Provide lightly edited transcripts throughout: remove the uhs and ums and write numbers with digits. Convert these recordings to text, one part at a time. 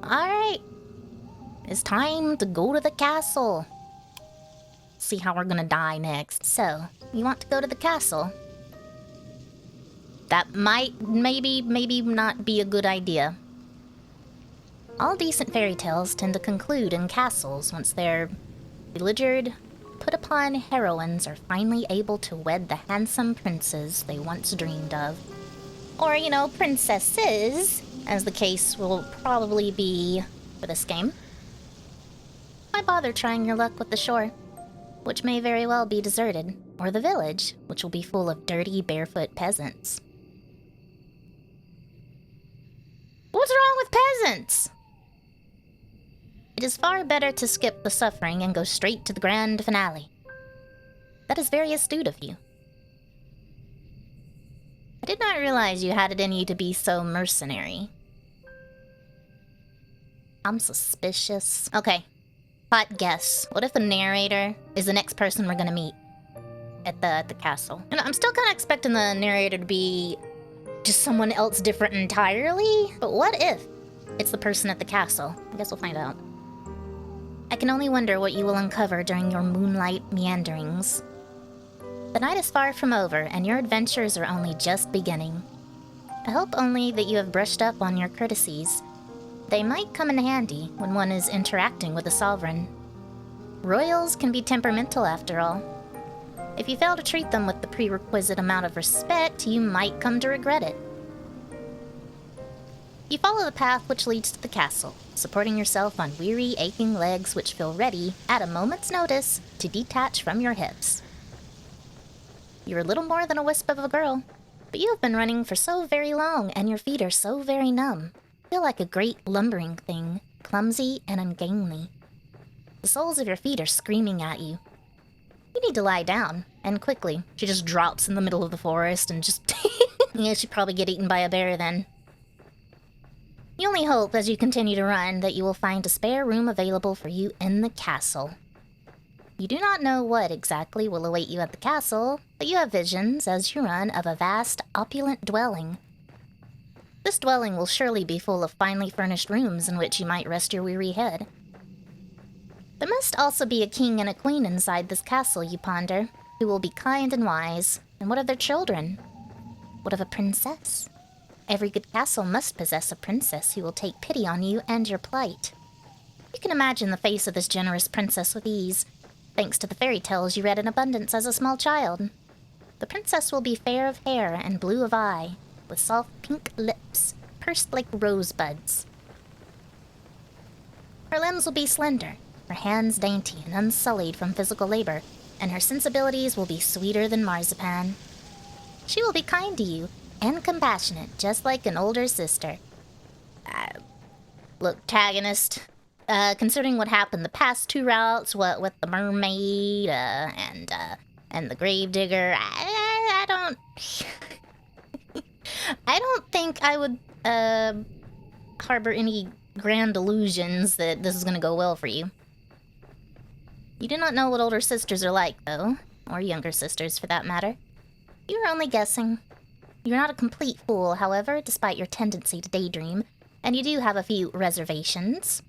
Alright. It's time to go to the castle. See how we're gonna die next. So, you want to go to the castle? That might, maybe not be a good idea. All decent fairy tales tend to conclude in castles once their beleaguered, put-upon heroines are finally able to wed the handsome princes they once dreamed of. Or, you know, princesses, as the case will probably be for this game. Why bother trying your luck with the shore, which may very well be deserted, or the village, which will be full of dirty, barefoot peasants? What's wrong with peasants? It is far better to skip the suffering and go straight to the grand finale. That is very astute of you. I did not realize you had it in you to be so mercenary. I'm suspicious. Okay, hot guess. What if the narrator is the next person we're gonna meet at the castle? And I'm still kind of expecting the narrator to be just someone else different entirely. But what if it's the person at the castle? I guess we'll find out. I can only wonder what you will uncover during your moonlight meanderings. The night is far from over, and your adventures are only just beginning. I hope only that you have brushed up on your courtesies. They might come in handy when one is interacting with a sovereign. Royals can be temperamental after all. If you fail to treat them with the prerequisite amount of respect, you might come to regret it. You follow the path which leads to the castle, supporting yourself on weary, aching legs which feel ready, at a moment's notice, to detach from your hips. You're a little more than a wisp of a girl, but you have been running for so very long, and your feet are so very numb. You feel like a great lumbering thing, clumsy and ungainly. The soles of your feet are screaming at you. You need to lie down, and quickly. She just drops in the middle of the forest and just... yeah, she'd probably get eaten by a bear then. You only hope, as you continue to run, that you will find a spare room available for you in the castle. You do not know what exactly will await you at the castle, but you have visions, as you run, of a vast, opulent dwelling. This dwelling will surely be full of finely furnished rooms in which you might rest your weary head. There must also be a king and a queen inside this castle, you ponder, who will be kind and wise. And what of their children? What of a princess? Every good castle must possess a princess who will take pity on you and your plight. You can imagine the face of this generous princess with ease, thanks to the fairy tales you read in abundance as a small child. The princess will be fair of hair and blue of eye, with soft pink lips, pursed like rosebuds. Her limbs will be slender, her hands dainty and unsullied from physical labor, and her sensibilities will be sweeter than marzipan. She will be kind to you, and compassionate, just like an older sister. Look, protagonist, considering what happened the past two routes, what with the mermaid, and the gravedigger, I don't... I don't think I would, harbor any grand illusions that this is gonna go well for you. You do not know what older sisters are like, though, or younger sisters, for that matter. You are only guessing. You're not a complete fool, however, despite your tendency to daydream, and you do have a few reservations.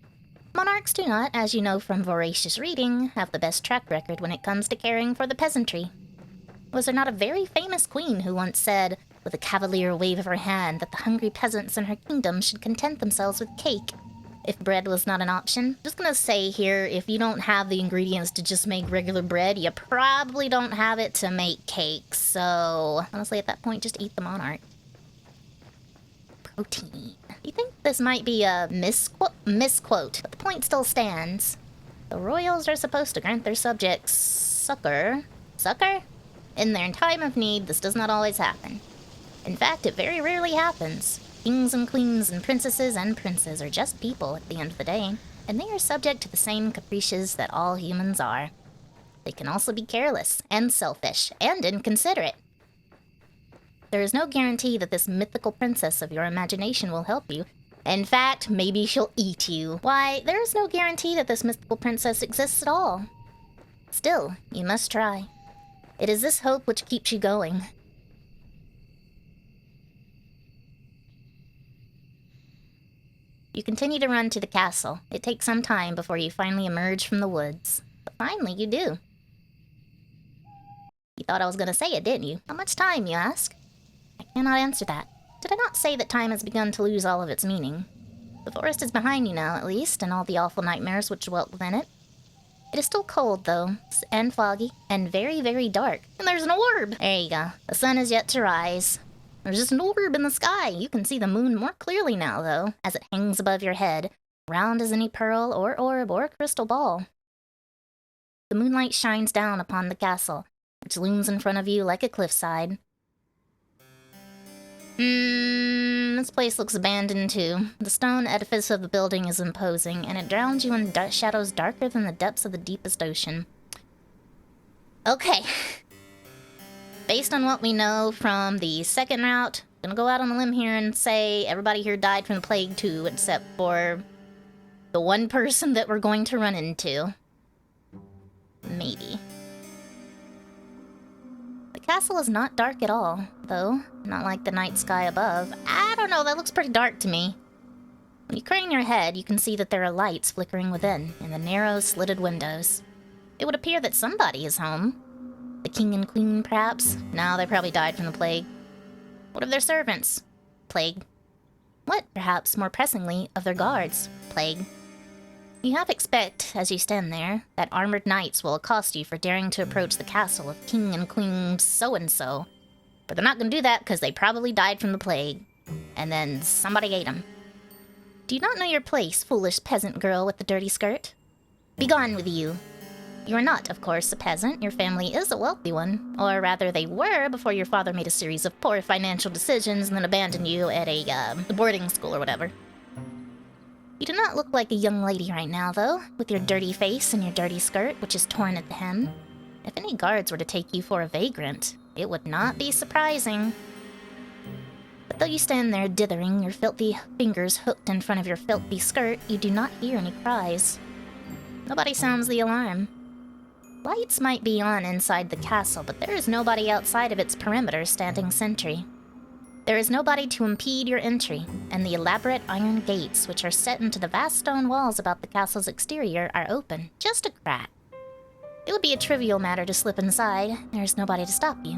Monarchs do not, as you know from voracious reading, have the best track record when it comes to caring for the peasantry. Was there not a very famous queen who once said, with a cavalier wave of her hand, that the hungry peasants in her kingdom should content themselves with cake, if bread was not an option? Just gonna say here, if you don't have the ingredients to just make regular bread, you probably don't have it to make cake. So, honestly, at that point, just eat the monarch. Protein. You think this might be a misquote, but the point still stands. The royals are supposed to grant their subjects succor. Succor? In their time of need, this does not always happen. In fact, it very rarely happens. Kings and queens and princesses and princes are just people at the end of the day, and they are subject to the same caprices that all humans are. They can also be careless, and selfish, and inconsiderate. There is no guarantee that this mythical princess of your imagination will help you. In fact, maybe she'll eat you. Why, there is no guarantee that this mythical princess exists at all. Still, you must try. It is this hope which keeps you going. You continue to run to the castle. It takes some time before you finally emerge from the woods. But finally, you do. You thought I was gonna say it, didn't you? How much time, you ask? I cannot answer that. Did I not say that time has begun to lose all of its meaning? The forest is behind you now, at least, and all the awful nightmares which dwelt within it. It is still cold, though, and foggy, and very, very dark. And there's an orb! There you go. The sun is yet to rise. There's just an orb in the sky. You can see the moon more clearly now, though, as it hangs above your head, round as any pearl or orb or crystal ball. The moonlight shines down upon the castle, which looms in front of you like a cliffside. This place looks abandoned too. The stone edifice of the building is imposing, and it drowns you in shadows darker than the depths of the deepest ocean. Okay. Based on what we know from the second route, I'm gonna go out on a limb here and say everybody here died from the plague too, except for the one person that we're going to run into. Maybe. The castle is not dark at all, though. Not like the night sky above. I don't know, that looks pretty dark to me. When you crane your head, you can see that there are lights flickering within, in the narrow, slitted windows. It would appear that somebody is home. The king and queen, perhaps? No, they probably died from the plague. What of their servants? Plague. What, perhaps, more pressingly, of their guards? Plague. You half expect, as you stand there, that armored knights will accost you for daring to approach the castle of King and Queen so-and-so. But they're not going to do that because they probably died from the plague. And then somebody ate them. Do you not know your place, foolish peasant girl with the dirty skirt? Begone with you. You are not, of course, a peasant. Your family is a wealthy one. Or rather, they were before your father made a series of poor financial decisions and then abandoned you at a boarding school or whatever. You do not look like a young lady right now, though, with your dirty face and your dirty skirt, which is torn at the hem. If any guards were to take you for a vagrant, it would not be surprising. But though you stand there dithering, your filthy fingers hooked in front of your filthy skirt, you do not hear any cries. Nobody sounds the alarm. Lights might be on inside the castle, but there is nobody outside of its perimeter standing sentry. There is nobody to impede your entry, and the elaborate iron gates, which are set into the vast stone walls about the castle's exterior, are open, just a crack. It would be a trivial matter to slip inside. There is nobody to stop you.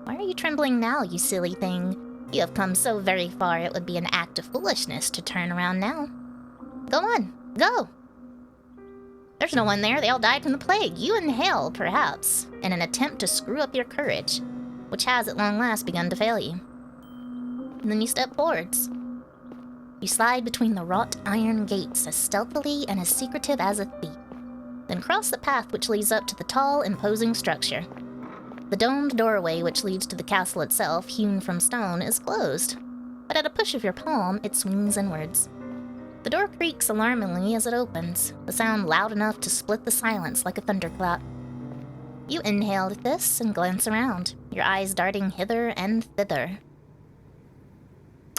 Why are you trembling now, you silly thing? You have come so very far, it would be an act of foolishness to turn around now. Go on, go! There's no one there. They all died from the plague. You and hell, perhaps, in an attempt to screw up your courage, which has at long last begun to fail you. And then you step forwards. You slide between the wrought iron gates as stealthily and as secretive as a thief. Then cross the path which leads up to the tall, imposing structure. The domed doorway which leads to the castle itself, hewn from stone, is closed, but at a push of your palm, it swings inwards. The door creaks alarmingly as it opens, the sound loud enough to split the silence like a thunderclap. You inhale at this and glance around, your eyes darting hither and thither.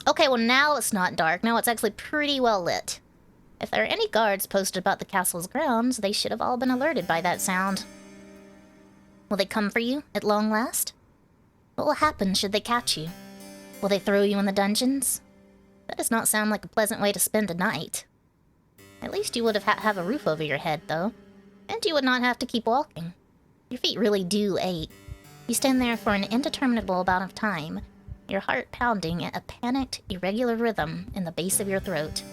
Okay, well now it's not dark, now it's actually pretty well lit. If there are any guards posted about the castle's grounds, they should have all been alerted by that sound. Will they come for you, at long last? What will happen should they catch you? Will they throw you in the dungeons? That does not sound like a pleasant way to spend a night. At least you would have a roof over your head, though. And you would not have to keep walking. Your feet really do ache. You stand there for an indeterminable amount of time, your heart pounding at a panicked, irregular rhythm in the base of your throat.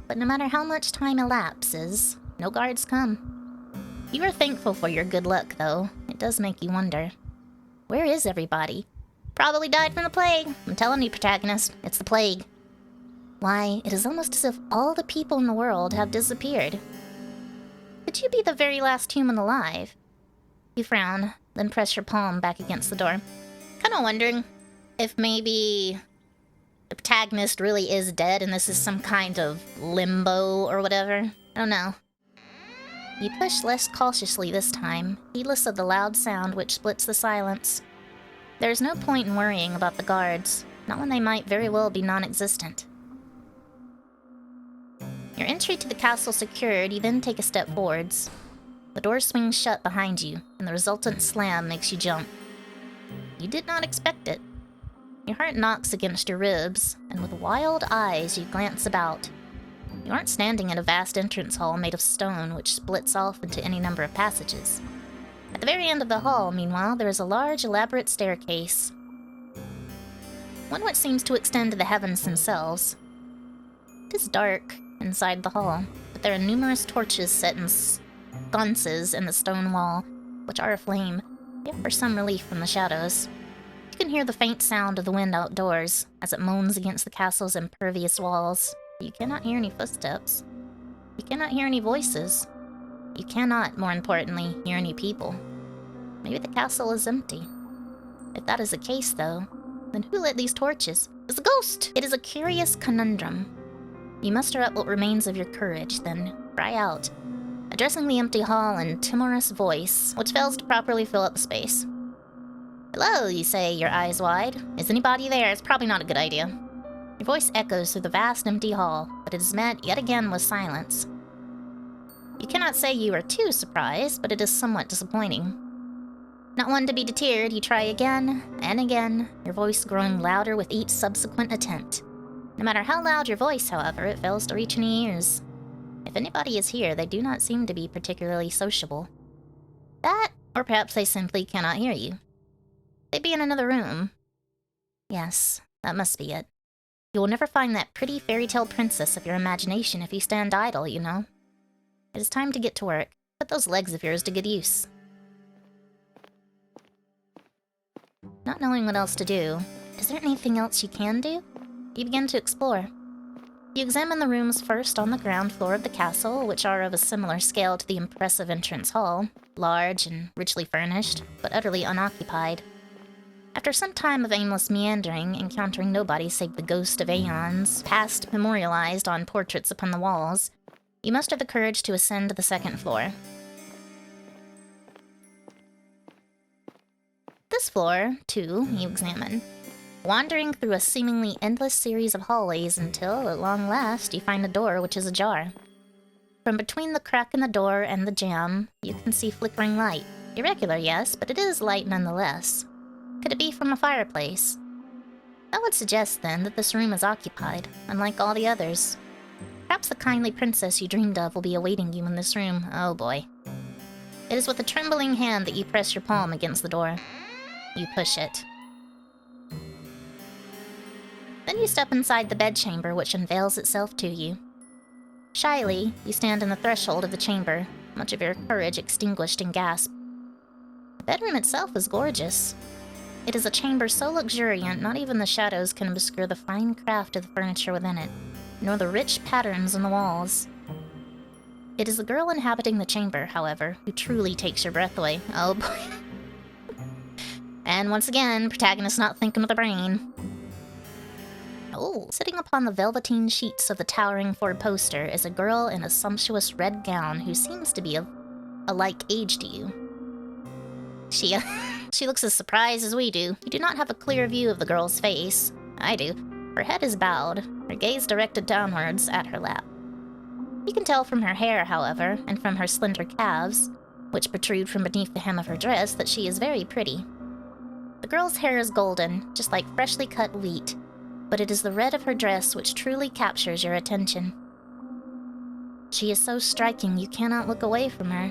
But no matter how much time elapses, no guards come. You are thankful for your good luck, though. It does make you wonder. Where is everybody? Probably died from the plague. I'm telling you, protagonist, it's the plague. Why, it is almost as if all the people in the world have disappeared. Could you be the very last human alive? You frown, then press your palm back against the door. Kinda wondering if maybe the protagonist really is dead and this is some kind of limbo or whatever. I don't know. You push less cautiously this time, heedless of the loud sound which splits the silence. There's no point in worrying about the guards, not when they might very well be non-existent. Your entry to the castle secured, you then take a step forwards. The door swings shut behind you, and the resultant slam makes you jump. You did not expect it. Your heart knocks against your ribs, and with wild eyes you glance about. You aren't standing in a vast entrance hall made of stone which splits off into any number of passages. At the very end of the hall, meanwhile, there is a large, elaborate staircase, one which seems to extend to the heavens themselves. It is dark inside the hall, but there are numerous torches set in sconces in the stone wall, which are aflame, yet for some relief from the shadows. You can hear the faint sound of the wind outdoors, as it moans against the castle's impervious walls. You cannot hear any footsteps. You cannot hear any voices. You cannot, more importantly, hear any people. Maybe the castle is empty. If that is the case, though, then who lit these torches? It's a ghost! It is a curious conundrum. You muster up what remains of your courage, then cry out, addressing the empty hall in timorous voice, which fails to properly fill up the space. Hello, you say, your eyes wide. Is anybody there? It's probably not a good idea. Your voice echoes through the vast empty hall, but it is met yet again with silence. You cannot say you are too surprised, but it is somewhat disappointing. Not one to be deterred, you try again and again, your voice growing louder with each subsequent attempt. No matter how loud your voice, however, it fails to reach any ears. If anybody is here, they do not seem to be particularly sociable. That, or perhaps they simply cannot hear you. They'd be in another room. Yes, that must be it. You will never find that pretty fairy tale princess of your imagination if you stand idle, you know. It is time to get to work. Put those legs of yours to good use. Not knowing what else to do, is there anything else you can do? You begin to explore. You examine the rooms first on the ground floor of the castle, which are of a similar scale to the impressive entrance hall, large and richly furnished, but utterly unoccupied. After some time of aimless meandering, encountering nobody save the ghost of aeons, past memorialized on portraits upon the walls, you muster the courage to ascend to the second floor. This floor, too, you examine, wandering through a seemingly endless series of hallways until, at long last, you find a door which is ajar. From between the crack in the door and the jamb, you can see flickering light. Irregular, yes, but it is light nonetheless. Could it be from a fireplace? That would suggest, then, that this room is occupied, unlike all the others. Perhaps the kindly princess you dreamed of will be awaiting you in this room. Oh boy. It is with a trembling hand that you press your palm against the door. You push it. Then you step inside the bedchamber, which unveils itself to you. Shyly, you stand in the threshold of the chamber, much of your courage extinguished in gasp. The bedroom itself is gorgeous. It is a chamber so luxuriant, not even the shadows can obscure the fine craft of the furniture within it, nor the rich patterns on the walls. It is the girl inhabiting the chamber, however, who truly takes your breath away. Oh boy. And once again, protagonist not thinking with the brain. Oh, sitting upon the velveteen sheets of the towering four-poster is a girl in a sumptuous red gown who seems to be of a like age to you. She looks as surprised as we do. You do not have a clear view of the girl's face. I do. Her head is bowed, her gaze directed downwards at her lap. You can tell from her hair, however, and from her slender calves, which protrude from beneath the hem of her dress, that she is very pretty. The girl's hair is golden, just like freshly cut wheat, but it is the red of her dress which truly captures your attention. She is so striking you cannot look away from her.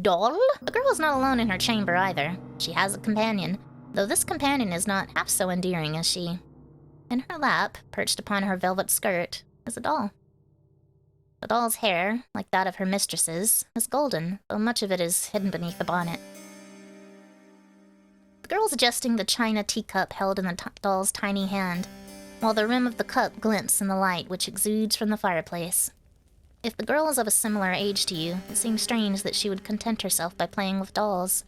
Doll? The girl is not alone in her chamber either. She has a companion, though this companion is not half so endearing as she. In her lap, perched upon her velvet skirt, is a doll. The doll's hair, like that of her mistress's, is golden, though much of it is hidden beneath the bonnet. The girl is adjusting the china teacup held in the doll's tiny hand, while the rim of the cup glints in the light which exudes from the fireplace. If the girl is of a similar age to you, it seems strange that she would content herself by playing with dolls.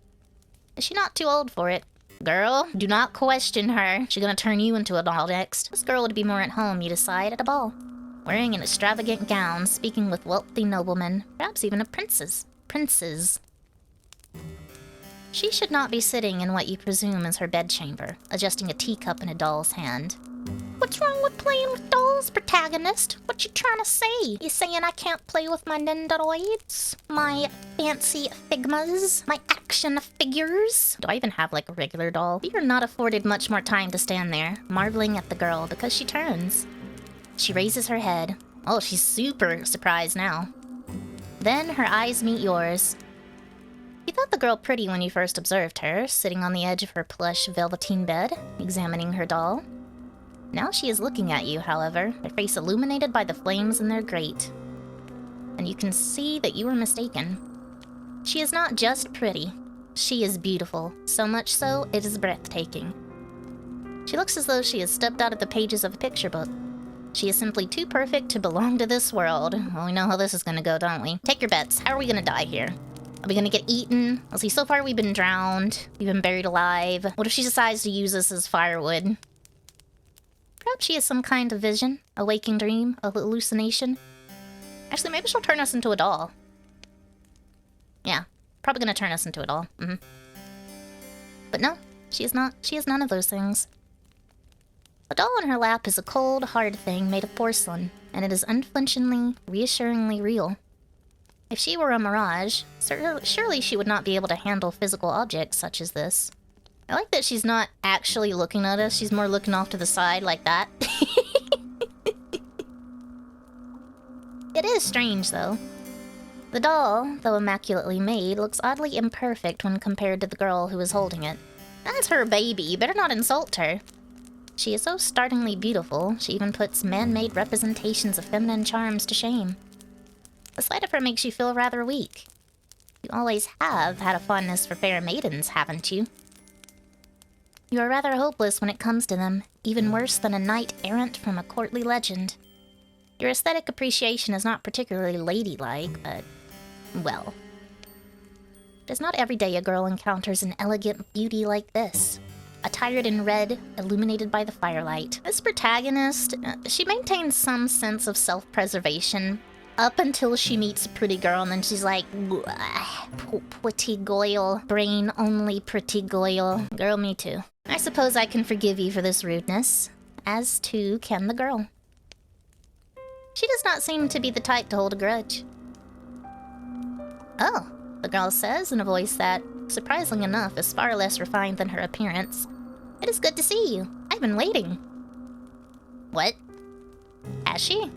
Is she not too old for it? Girl, do not question her. She's gonna turn you into a doll next. This girl would be more at home, you decide, at a ball, wearing an extravagant gown, speaking with wealthy noblemen, perhaps even of princes. She should not be sitting in what you presume is her bedchamber, adjusting a teacup in a doll's hand. What's wrong with playing with dolls, protagonist? What you trying to say? You saying I can't play with my Nindoroids? My fancy Figmas? My action figures? Do I even have like a regular doll? We are not afforded much more time to stand there, marveling at the girl because she turns. She raises her head. Oh, she's super surprised now. Then her eyes meet yours. You thought the girl pretty when you first observed her, sitting on the edge of her plush velveteen bed, examining her doll. Now she is looking at you, however, her face illuminated by the flames in their grate. And you can see that you were mistaken. She is not just pretty. She is beautiful, so much so it is breathtaking. She looks as though she has stepped out of the pages of a picture book. She is simply too perfect to belong to this world. Well, we know how this is gonna go, don't we? Take your bets. How are we gonna die here? Are we gonna get eaten? Let's see, so far we've been drowned. We've been buried alive. What if she decides to use us as firewood? Perhaps she has some kind of vision, a waking dream, a hallucination. Actually, maybe she'll turn us into a doll. Yeah, probably gonna turn us into a doll. But no, she is not. She is none of those things. The doll in her lap is a cold, hard thing made of porcelain, and it is unflinchingly, reassuringly real. If she were a mirage, surely she would not be able to handle physical objects such as this. I like that she's not actually looking at us, she's more looking off to the side like that. It is strange, though. The doll, though immaculately made, looks oddly imperfect when compared to the girl who is holding it. That's her baby, you better not insult her. She is so startlingly beautiful, she even puts man-made representations of feminine charms to shame. The sight of her makes you feel rather weak. You always have had a fondness for fair maidens, haven't you? You are rather hopeless when it comes to them, even worse than a knight errant from a courtly legend. Your aesthetic appreciation is not particularly ladylike, but, well. It is not every day a girl encounters an elegant beauty like this. Attired in red, illuminated by the firelight. This protagonist, she maintains some sense of self-preservation up until she meets a pretty girl, and then she's like, pretty goyle, brain only pretty goyle. Girl, me too. I suppose I can forgive you for this rudeness, as too can the girl. She does not seem to be the type to hold a grudge. Oh, the girl says in a voice that, surprisingly enough, is far less refined than her appearance. It is good to see you. I've been waiting. What? Has she?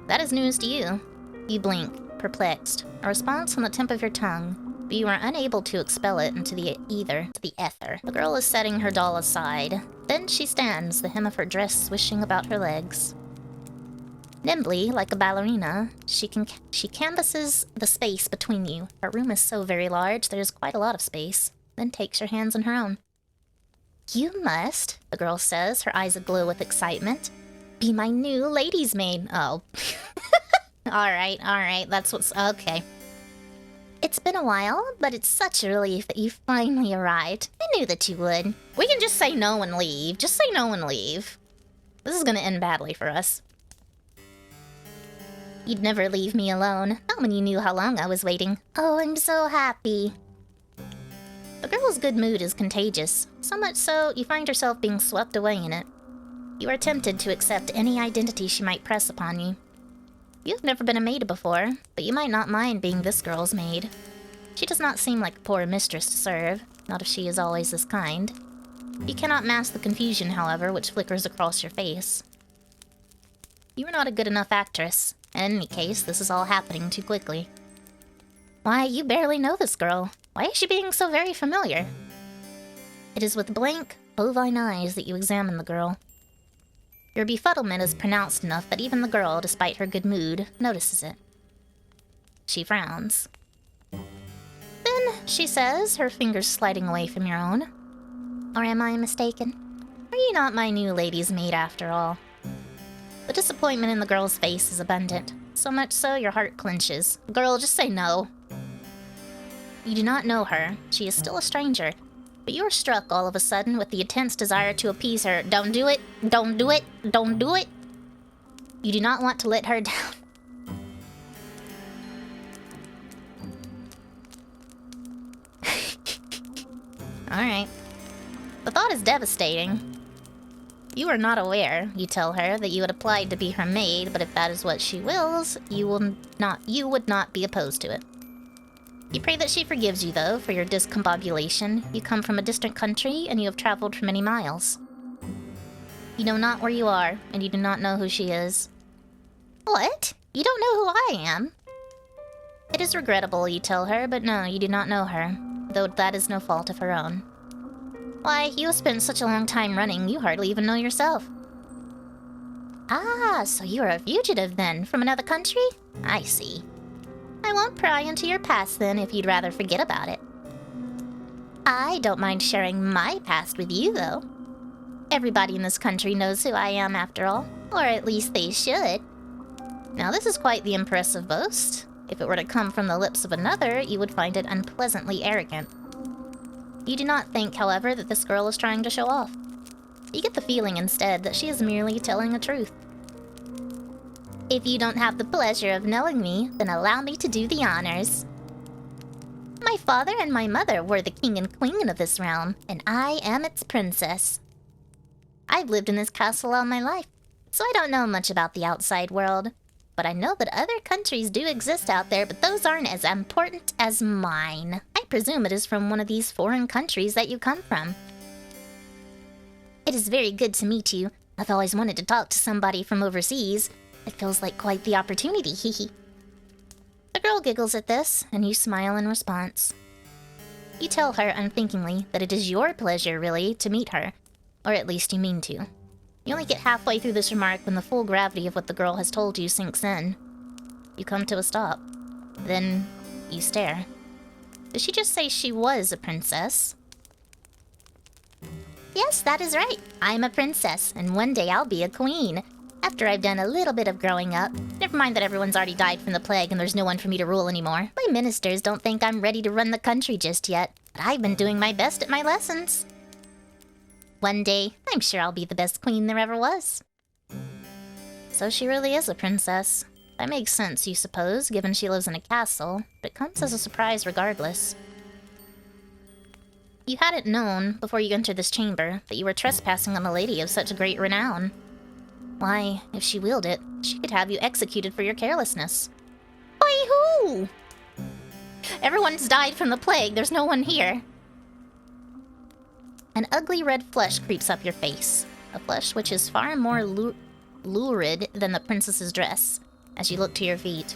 That is news to you. You blink, perplexed, a response on the tip of your tongue, but you are unable to expel it into the ether. The girl is setting her doll aside. Then she stands, the hem of her dress swishing about her legs. Nimbly, like a ballerina, she canvasses the space between you. Her room is so very large, there is quite a lot of space. Then takes your hands in her own. You must, the girl says, her eyes aglow with excitement, be my new lady's maid. Oh. Alright, that's what's... okay. It's been a while, but it's such a relief that you finally arrived. I knew that you would. We can just say no and leave. Just say no and leave. This is gonna end badly for us. You'd never leave me alone, not when you knew how long I was waiting. Oh, I'm so happy. The girl's good mood is contagious, so much so you find yourself being swept away in it. You are tempted to accept any identity she might press upon you. You've never been a maid before, but you might not mind being this girl's maid. She does not seem like a poor mistress to serve, not if she is always this kind. You cannot mask the confusion, however, which flickers across your face. You are not a good enough actress. In any case, this is all happening too quickly. Why, you barely know this girl. Why is she being so very familiar? It is with blank, bovine eyes that you examine the girl. Your befuddlement is pronounced enough that even the girl, despite her good mood, notices it. She frowns. Then, she says, her fingers sliding away from your own. Or am I mistaken? Are you not my new lady's maid after all? The disappointment in the girl's face is abundant, so much so your heart clenches. Girl, just say no. You do not know her. She is still a stranger. But you are struck all of a sudden with the intense desire to appease her. Don't do it. Don't do it. Don't do it. You do not want to let her down. Alright. The thought is devastating. You are not aware, you tell her, that you had applied to be her maid, but if that is what she wills, you would not be opposed to it. You pray that she forgives you, though, for your discombobulation. You come from a distant country, and you have traveled for many miles. You know not where you are, and you do not know who she is. What? You don't know who I am? It is regrettable, you tell her, but no, you do not know her, though that is no fault of her own. Why, you have spent such a long time running, you hardly even know yourself. Ah, so you are a fugitive, then, from another country? I see. I won't pry into your past, then, if you'd rather forget about it. I don't mind sharing my past with you, though. Everybody in this country knows who I am, after all. Or at least they should. Now, this is quite the impressive boast. If it were to come from the lips of another, you would find it unpleasantly arrogant. You do not think, however, that this girl is trying to show off. You get the feeling, instead, that she is merely telling the truth. If you don't have the pleasure of knowing me, then allow me to do the honors. My father and my mother were the king and queen of this realm, and I am its princess. I've lived in this castle all my life, so I don't know much about the outside world. But I know that other countries do exist out there, but those aren't as important as mine. I presume it is from one of these foreign countries that you come from. It is very good to meet you. I've always wanted to talk to somebody from overseas. It feels like quite the opportunity, hee. The girl giggles at this, and you smile in response. You tell her unthinkingly that it is your pleasure, really, to meet her. Or at least you mean to. You only get halfway through this remark when the full gravity of what the girl has told you sinks in. You come to a stop. Then you stare. Did she just say she was a princess? Yes, that is right. I'm a princess, and one day I'll be a queen. After I've done a little bit of growing up. Never mind that everyone's already died from the plague and there's no one for me to rule anymore. My ministers don't think I'm ready to run the country just yet, but I've been doing my best at my lessons. One day, I'm sure I'll be the best queen there ever was. So she really is a princess. That makes sense, you suppose, given she lives in a castle, but it comes as a surprise regardless. You hadn't known, before you entered this chamber, that you were trespassing on a lady of such great renown. Why, if she willed it, she could have you executed for your carelessness. By who? Everyone's died from the plague, there's no one here. An ugly red flush creeps up your face, a flush which is far more lurid than the princess's dress, as you look to your feet.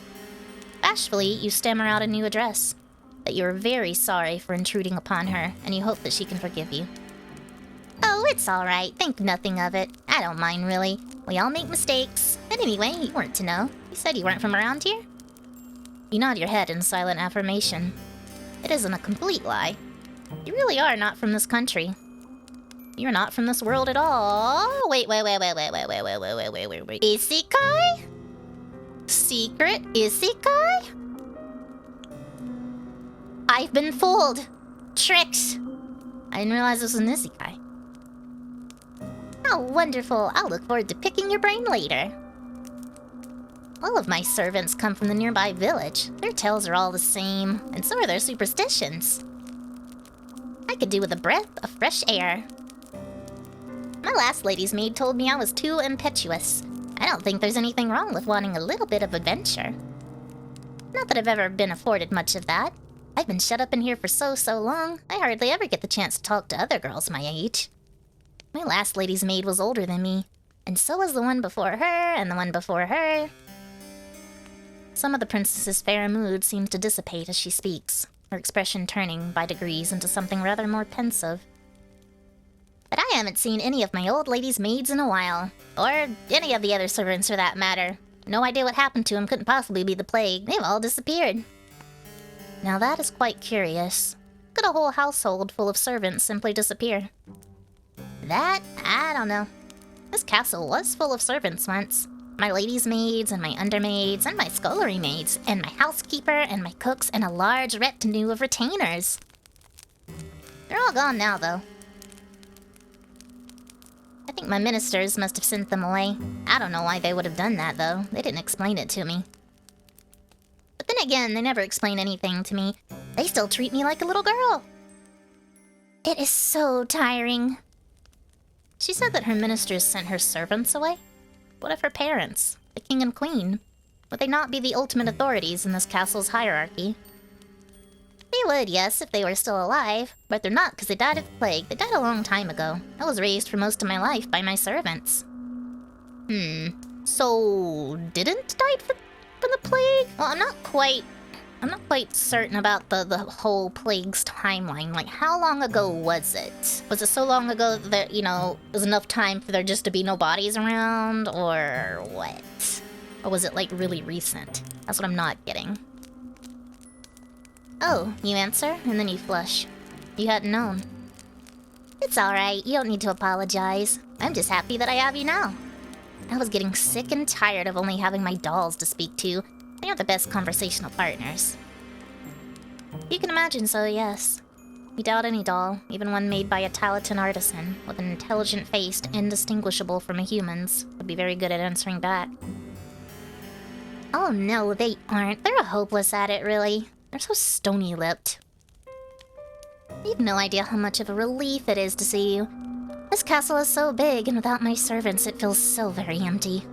Bashfully, you stammer out a new address, that you are very sorry for intruding upon her, and you hope that she can forgive you. Oh, it's all right. Think nothing of it. I don't mind, really. We all make mistakes. And anyway, you weren't to know. You said you weren't from around here? You nod your head in silent affirmation. It isn't a complete lie. You really are not from this country. You're not from this world at all. Wait. Isekai? Secret Isekai? I've been fooled. Tricked. I didn't realize this was an Isekai. How wonderful. I'll look forward to picking your brain later. All of my servants come from the nearby village. Their tales are all the same, and so are their superstitions. I could do with a breath of fresh air. My last lady's maid told me I was too impetuous. I don't think there's anything wrong with wanting a little bit of adventure. Not that I've ever been afforded much of that. I've been shut up in here for so long, I hardly ever get the chance to talk to other girls my age. My last lady's maid was older than me, and so was the one before her, and the one before her. Some of the princess's fair mood seems to dissipate as she speaks, her expression turning, by degrees, into something rather more pensive. But I haven't seen any of my old lady's maids in a while, or any of the other servants for that matter. No idea what happened to them, couldn't possibly be the plague. They've all disappeared. Now that is quite curious. Could a whole household full of servants simply disappear? That, I don't know. This castle was full of servants once. My lady's maids, and my undermaids, and my scullery maids, and my housekeeper, and my cooks, and a large retinue of retainers. They're all gone now, though. I think my ministers must have sent them away. I don't know why they would have done that, though. They didn't explain it to me. But then again, they never explain anything to me. They still treat me like a little girl. It is so tiring. She said that her ministers sent her servants away. What of her parents, the king and queen? Would they not be the ultimate authorities in this castle's hierarchy? They would, yes, if they were still alive. But they're not, because they died of the plague. They died a long time ago. I was raised for most of my life by my servants. So didn't die from the plague? Well, I'm not quite certain about the whole plague's timeline. Like, how long ago was it? Was it so long ago that, you know, it was enough time for there just to be no bodies around, or what? Or was it, like, really recent? That's what I'm not getting. Oh, you answer, and then you flush. You hadn't known. It's alright, you don't need to apologize. I'm just happy that I have you now. I was getting sick and tired of only having my dolls to speak to. They are the best conversational partners. You can imagine so, yes. You doubt any doll, even one made by a talented artisan, with an intelligent face indistinguishable from a human's, would be very good at answering back. Oh no, they aren't. They're hopeless at it, really. They're so stony-lipped. You've no idea how much of a relief it is to see you. This castle is so big, and without my servants, it feels so very empty.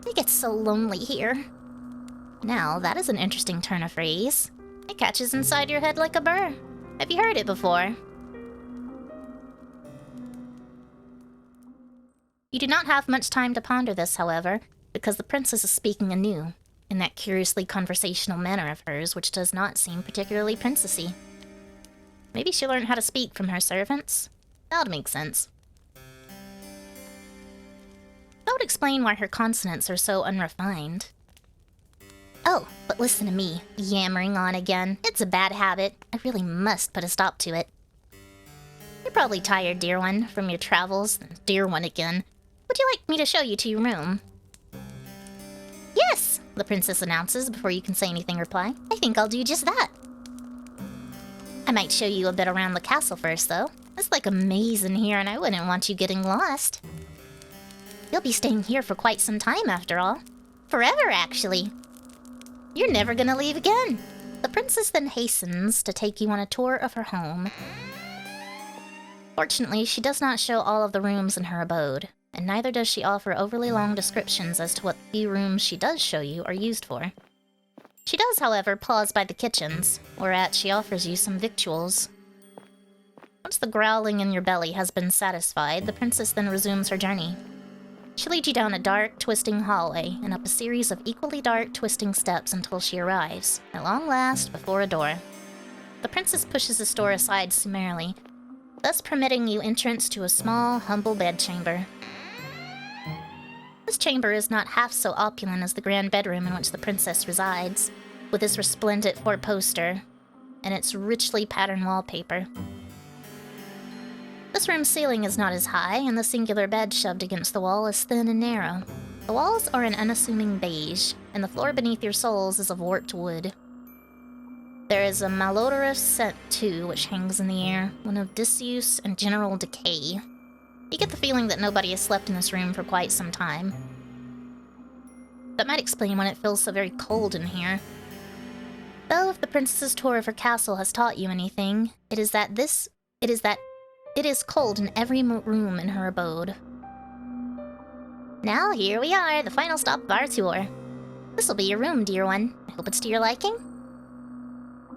It gets so lonely here. Now, that is an interesting turn of phrase. It catches inside your head like a burr. Have you heard it before? You do not have much time to ponder this, however, because the princess is speaking anew, in that curiously conversational manner of hers which does not seem particularly princessy. Maybe she learned how to speak from her servants? That would make sense. That would explain why her consonants are so unrefined. Oh, but listen to me, yammering on again. It's a bad habit. I really must put a stop to it. You're probably tired, dear one, from your travels. Dear one again. Would you like me to show you to your room? Yes, the princess announces before you can say anything reply. I think I'll do just that. I might show you a bit around the castle first, though. It's like a maze in here, and I wouldn't want you getting lost. You'll be staying here for quite some time, after all. Forever, actually. You're never gonna leave again. The princess then hastens to take you on a tour of her home. Fortunately, she does not show all of the rooms in her abode, and neither does she offer overly long descriptions as to what few rooms she does show you are used for. She does, however, pause by the kitchens, whereat she offers you some victuals. Once the growling in your belly has been satisfied, the princess then resumes her journey. She leads you down a dark, twisting hallway and up a series of equally dark, twisting steps until she arrives, at long last, before a door. The princess pushes this door aside summarily, thus permitting you entrance to a small, humble bedchamber. This chamber is not half so opulent as the grand bedroom in which the princess resides, with its resplendent four-poster and its richly patterned wallpaper. This room's ceiling is not as high, and the singular bed shoved against the wall is thin and narrow. The walls are an unassuming beige, and the floor beneath your soles is of warped wood. There is a malodorous scent, too, which hangs in the air, one of disuse and general decay. You get the feeling that nobody has slept in this room for quite some time. That might explain why it feels so very cold in here. Though if the princess's tour of her castle has taught you anything, it is that it is cold in every room in her abode. Now, here we are, the final stop of our tour. This'll be your room, dear one. I hope it's to your liking.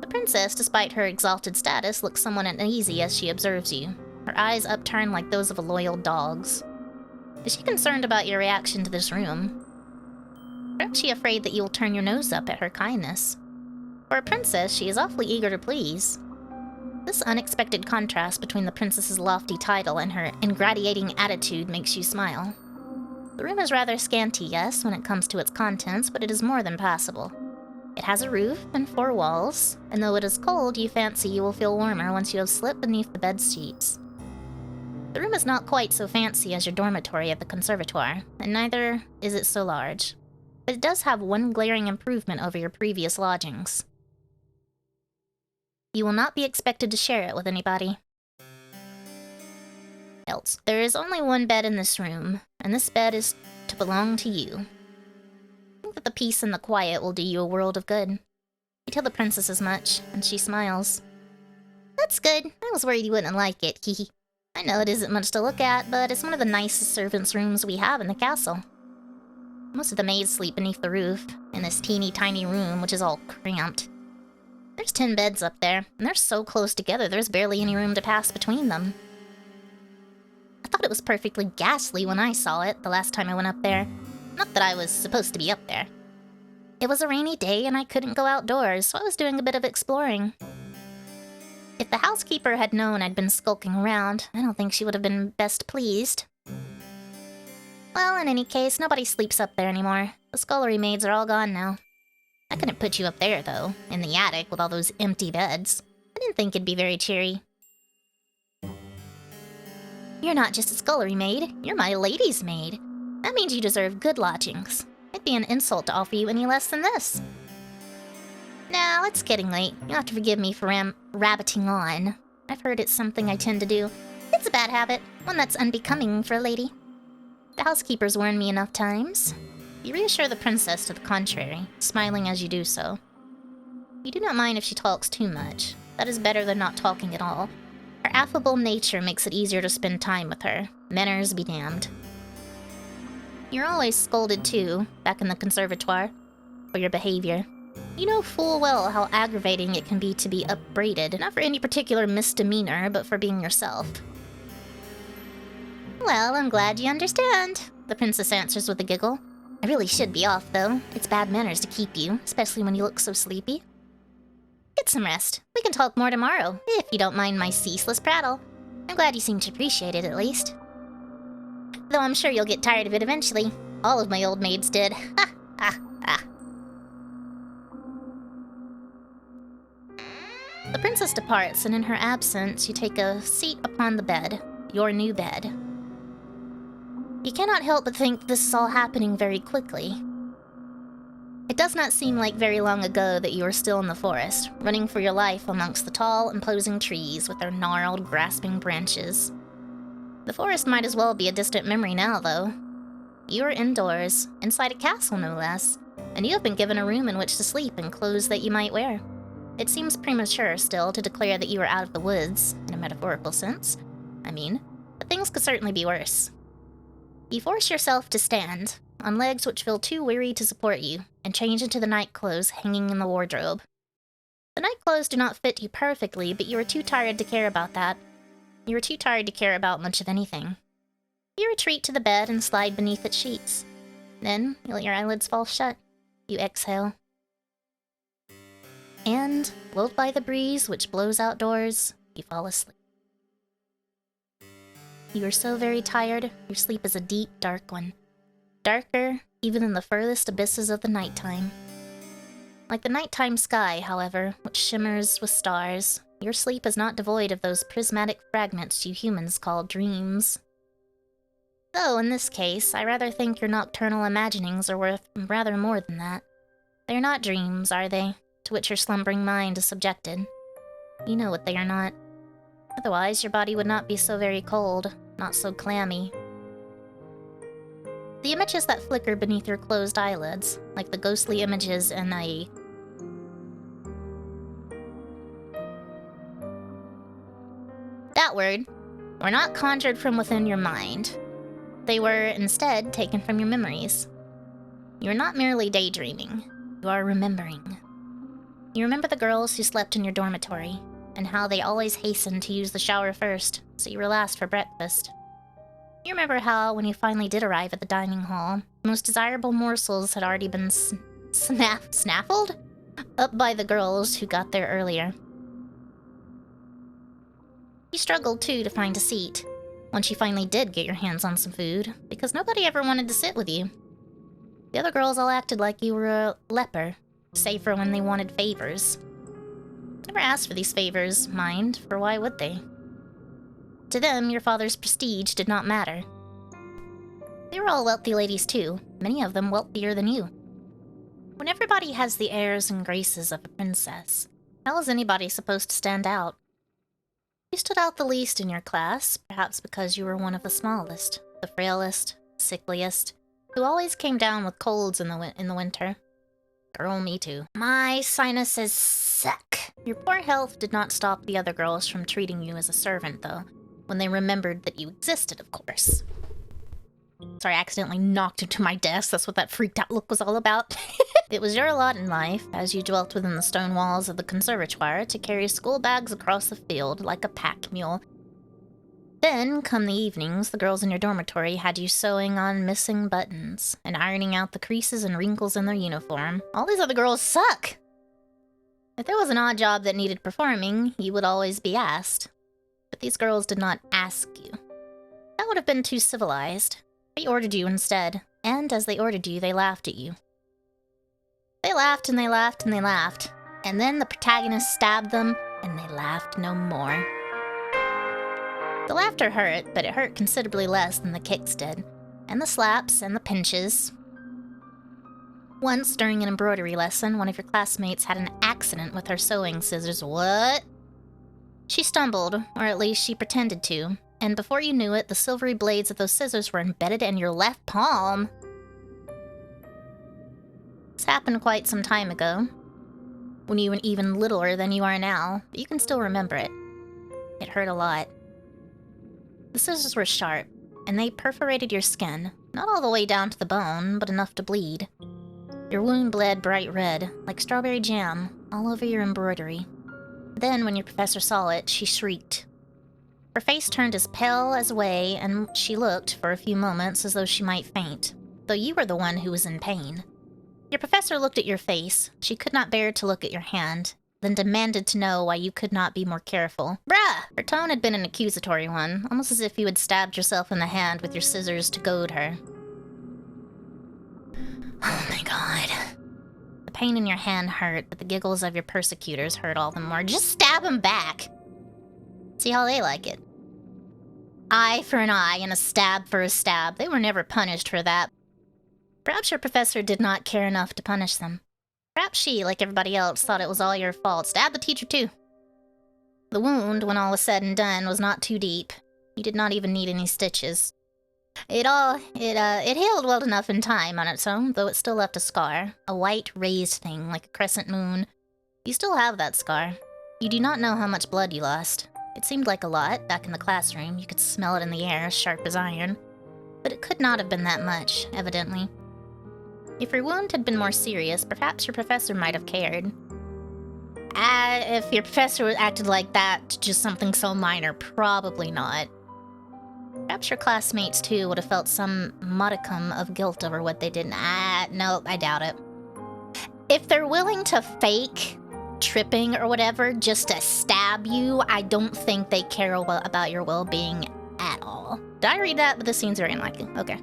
The princess, despite her exalted status, looks somewhat uneasy as she observes you, her eyes upturned like those of a loyal dog's. Is she concerned about your reaction to this room? Perhaps she afraid that you'll turn your nose up at her kindness. For a princess, she is awfully eager to please. This unexpected contrast between the princess's lofty title and her ingratiating attitude makes you smile. The room is rather scanty, yes, when it comes to its contents, but it is more than passable. It has a roof and 4 walls, and though it is cold, you fancy you will feel warmer once you have slipped beneath the bed sheets. The room is not quite so fancy as your dormitory at the conservatoire, and neither is it so large. But it does have one glaring improvement over your previous lodgings. You will not be expected to share it with anybody else. There is only one bed in this room, and this bed is to belong to you. I think that the peace and the quiet will do you a world of good. You tell the princess as much, and she smiles. That's good. I was worried you wouldn't like it, hehe. I know it isn't much to look at, but it's one of the nicest servants' rooms we have in the castle. Most of the maids sleep beneath the roof, in this teeny tiny room, which is all cramped. There's 10 beds up there, and they're so close together there's barely any room to pass between them. I thought it was perfectly ghastly when I saw it the last time I went up there. Not that I was supposed to be up there. It was a rainy day and I couldn't go outdoors, so I was doing a bit of exploring. If the housekeeper had known I'd been skulking around, I don't think she would have been best pleased. Well, in any case, nobody sleeps up there anymore. The scullery maids are all gone now. I couldn't put you up there, though, in the attic with all those empty beds. I didn't think it'd be very cheery. You're not just a scullery maid, you're my lady's maid. That means you deserve good lodgings. It'd be an insult to offer you any less than this. Now, it's getting late. You'll have to forgive me for rabbiting on. I've heard it's something I tend to do. It's a bad habit, one that's unbecoming for a lady. The housekeeper's warned me enough times. You reassure the princess to the contrary, smiling as you do so. You do not mind if she talks too much. That is better than not talking at all. Her affable nature makes it easier to spend time with her. Manners be damned. You're always scolded too, back in the conservatoire, for your behavior. You know full well how aggravating it can be to be upbraided, not for any particular misdemeanor, but for being yourself. Well, I'm glad you understand, the princess answers with a giggle. I really should be off, though. It's bad manners to keep you, especially when you look so sleepy. Get some rest. We can talk more tomorrow, if you don't mind my ceaseless prattle. I'm glad you seem to appreciate it, at least. Though I'm sure you'll get tired of it eventually. All of my old maids did. Ha, ha, ha. The princess departs, and in her absence, you take a seat upon the bed. Your new bed. You cannot help but think this is all happening very quickly. It does not seem like very long ago that you were still in the forest, running for your life amongst the tall, imposing trees with their gnarled, grasping branches. The forest might as well be a distant memory now, though. You are indoors, inside a castle no less, and you have been given a room in which to sleep and clothes that you might wear. It seems premature still to declare that you are out of the woods, in a metaphorical sense. But things could certainly be worse. You force yourself to stand, on legs which feel too weary to support you, and change into the night clothes hanging in the wardrobe. The night clothes do not fit you perfectly, but you are too tired to care about that. You are too tired to care about much of anything. You retreat to the bed and slide beneath its sheets. Then, you let your eyelids fall shut. You exhale. And, lulled by the breeze which blows outdoors, you fall asleep. You are so very tired, your sleep is a deep, dark one. Darker, even in the furthest abysses of the nighttime. Like the nighttime sky, however, which shimmers with stars, your sleep is not devoid of those prismatic fragments you humans call dreams. Though, in this case, I rather think your nocturnal imaginings are worth rather more than that. They are not dreams, are they, to which your slumbering mind is subjected? You know what they are not. Otherwise, your body would not be so very cold, not so clammy. The images that flicker beneath your closed eyelids, like the ghostly images in a... That word, were not conjured from within your mind. They were, instead, taken from your memories. You are not merely daydreaming, you are remembering. You remember the girls who slept in your dormitory, and how they always hastened to use the shower first, so you were last for breakfast. You remember how, when you finally did arrive at the dining hall, the most desirable morsels had already been snaffled up by the girls who got there earlier. You struggled, too, to find a seat, once you finally did get your hands on some food, because nobody ever wanted to sit with you. The other girls all acted like you were a leper, save for when they wanted favors. Never asked for these favors, mind, for why would they? To them, your father's prestige did not matter. They were all wealthy ladies too, many of them wealthier than you. When everybody has the airs and graces of a princess, how is anybody supposed to stand out? You stood out the least in your class, perhaps because you were one of the smallest, the frailest, sickliest, who always came down with colds in the winter. Girl, me too. My sinuses suck. Your poor health did not stop the other girls from treating you as a servant, though, when they remembered that you existed, of course. Sorry, I accidentally knocked into my desk. That's what that freaked out look was all about. It was your lot in life, as you dwelt within the stone walls of the conservatoire, to carry school bags across the field like a pack mule. Then, come the evenings, the girls in your dormitory had you sewing on missing buttons and ironing out the creases and wrinkles in their uniform. All these other girls suck! If there was an odd job that needed performing, you would always be asked. But these girls did not ask you. That would have been too civilized. They ordered you instead, and as they ordered you, they laughed at you. They laughed and they laughed and they laughed, and then the protagonist stabbed them, and they laughed no more. The laughter hurt, but it hurt considerably less than the kicks did, and the slaps and the pinches. Once, during an embroidery lesson, one of your classmates had an accident with her sewing scissors. What? She stumbled, or at least she pretended to, and before you knew it, the silvery blades of those scissors were embedded in your left palm. This happened quite some time ago, when you were even littler than you are now, but you can still remember it. It hurt a lot. The scissors were sharp, and they perforated your skin, not all the way down to the bone, but enough to bleed. Your wound bled bright red, like strawberry jam, all over your embroidery. Then, when your professor saw it, she shrieked. Her face turned as pale as away, and she looked, for a few moments, as though she might faint, though you were the one who was in pain. Your professor looked at your face. She could not bear to look at your hand, then demanded to know why you could not be more careful. Bruh! Her tone had been an accusatory one, almost as if you had stabbed yourself in the hand with your scissors to goad her. Oh my god. The pain in your hand hurt, but the giggles of your persecutors hurt all the more. Just stab him back! See how they like it. Eye for an eye and a stab for a stab. They were never punished for that. Perhaps your professor did not care enough to punish them. Perhaps she, like everybody else, thought it was all your fault. Stab the teacher too. The wound, when all was said and done, was not too deep. You did not even need any stitches. It healed well enough in time on its own, though it still left a scar. A white, raised thing, like a crescent moon. You still have that scar. You do not know how much blood you lost. It seemed like a lot, back in the classroom. You could smell it in the air, sharp as iron. But it could not have been that much, evidently. If your wound had been more serious, perhaps your professor might have cared. If your professor acted like that, just something so minor, probably not. Perhaps your classmates, too, would have felt some modicum of guilt over what they did. No, I doubt it. If they're willing to fake tripping or whatever just to stab you, I don't think they care about your well-being at all. Did I read that? But this seems very unlikely. Okay.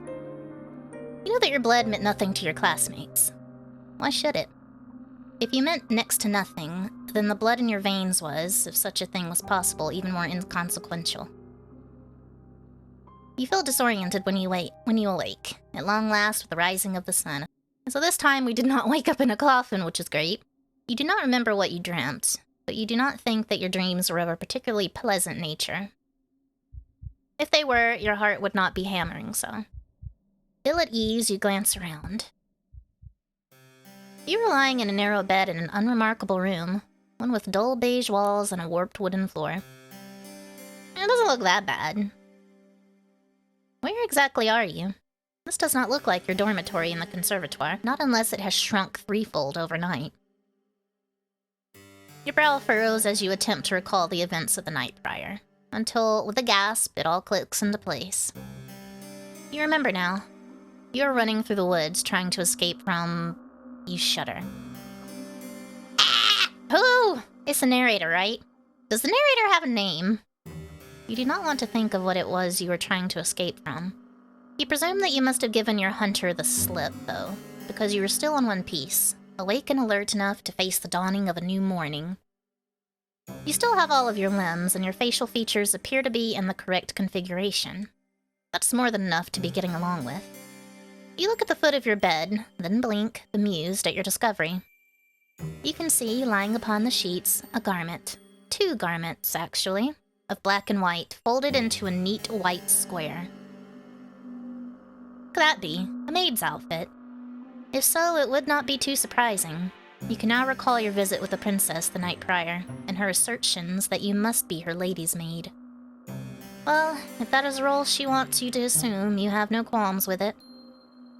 You know that your blood meant nothing to your classmates. Why should it? If you meant next to nothing, then the blood in your veins was, if such a thing was possible, even more inconsequential. You feel disoriented when you awake, at long last with the rising of the sun. And so this time we did not wake up in a coffin, which is great. You do not remember what you dreamt, but you do not think that your dreams were of a particularly pleasant nature. If they were, your heart would not be hammering so. Ill at ease, you glance around. You were lying in a narrow bed in an unremarkable room, one with dull beige walls and a warped wooden floor. It doesn't look that bad. Where exactly are you? This does not look like your dormitory in the conservatoire, not unless it has shrunk threefold overnight. Your brow furrows as you attempt to recall the events of the night prior, until, with a gasp, it all clicks into place. You remember now. You are running through the woods, trying to escape from... You shudder. Ah! Who? It's the narrator, right? Does the narrator have a name? You do not want to think of what it was you were trying to escape from. You presume that you must have given your hunter the slip, though, because you were still in one piece, awake and alert enough to face the dawning of a new morning. You still have all of your limbs, and your facial features appear to be in the correct configuration. That's more than enough to be getting along with. You look at the foot of your bed, then blink, bemused at your discovery. You can see, lying upon the sheets, a garment. 2 garments, actually, of black and white, folded into a neat white square. Could that be? A maid's outfit? If so, it would not be too surprising. You can now recall your visit with the princess the night prior, and her assertions that you must be her lady's maid. Well, if that is a role she wants you to assume, you have no qualms with it.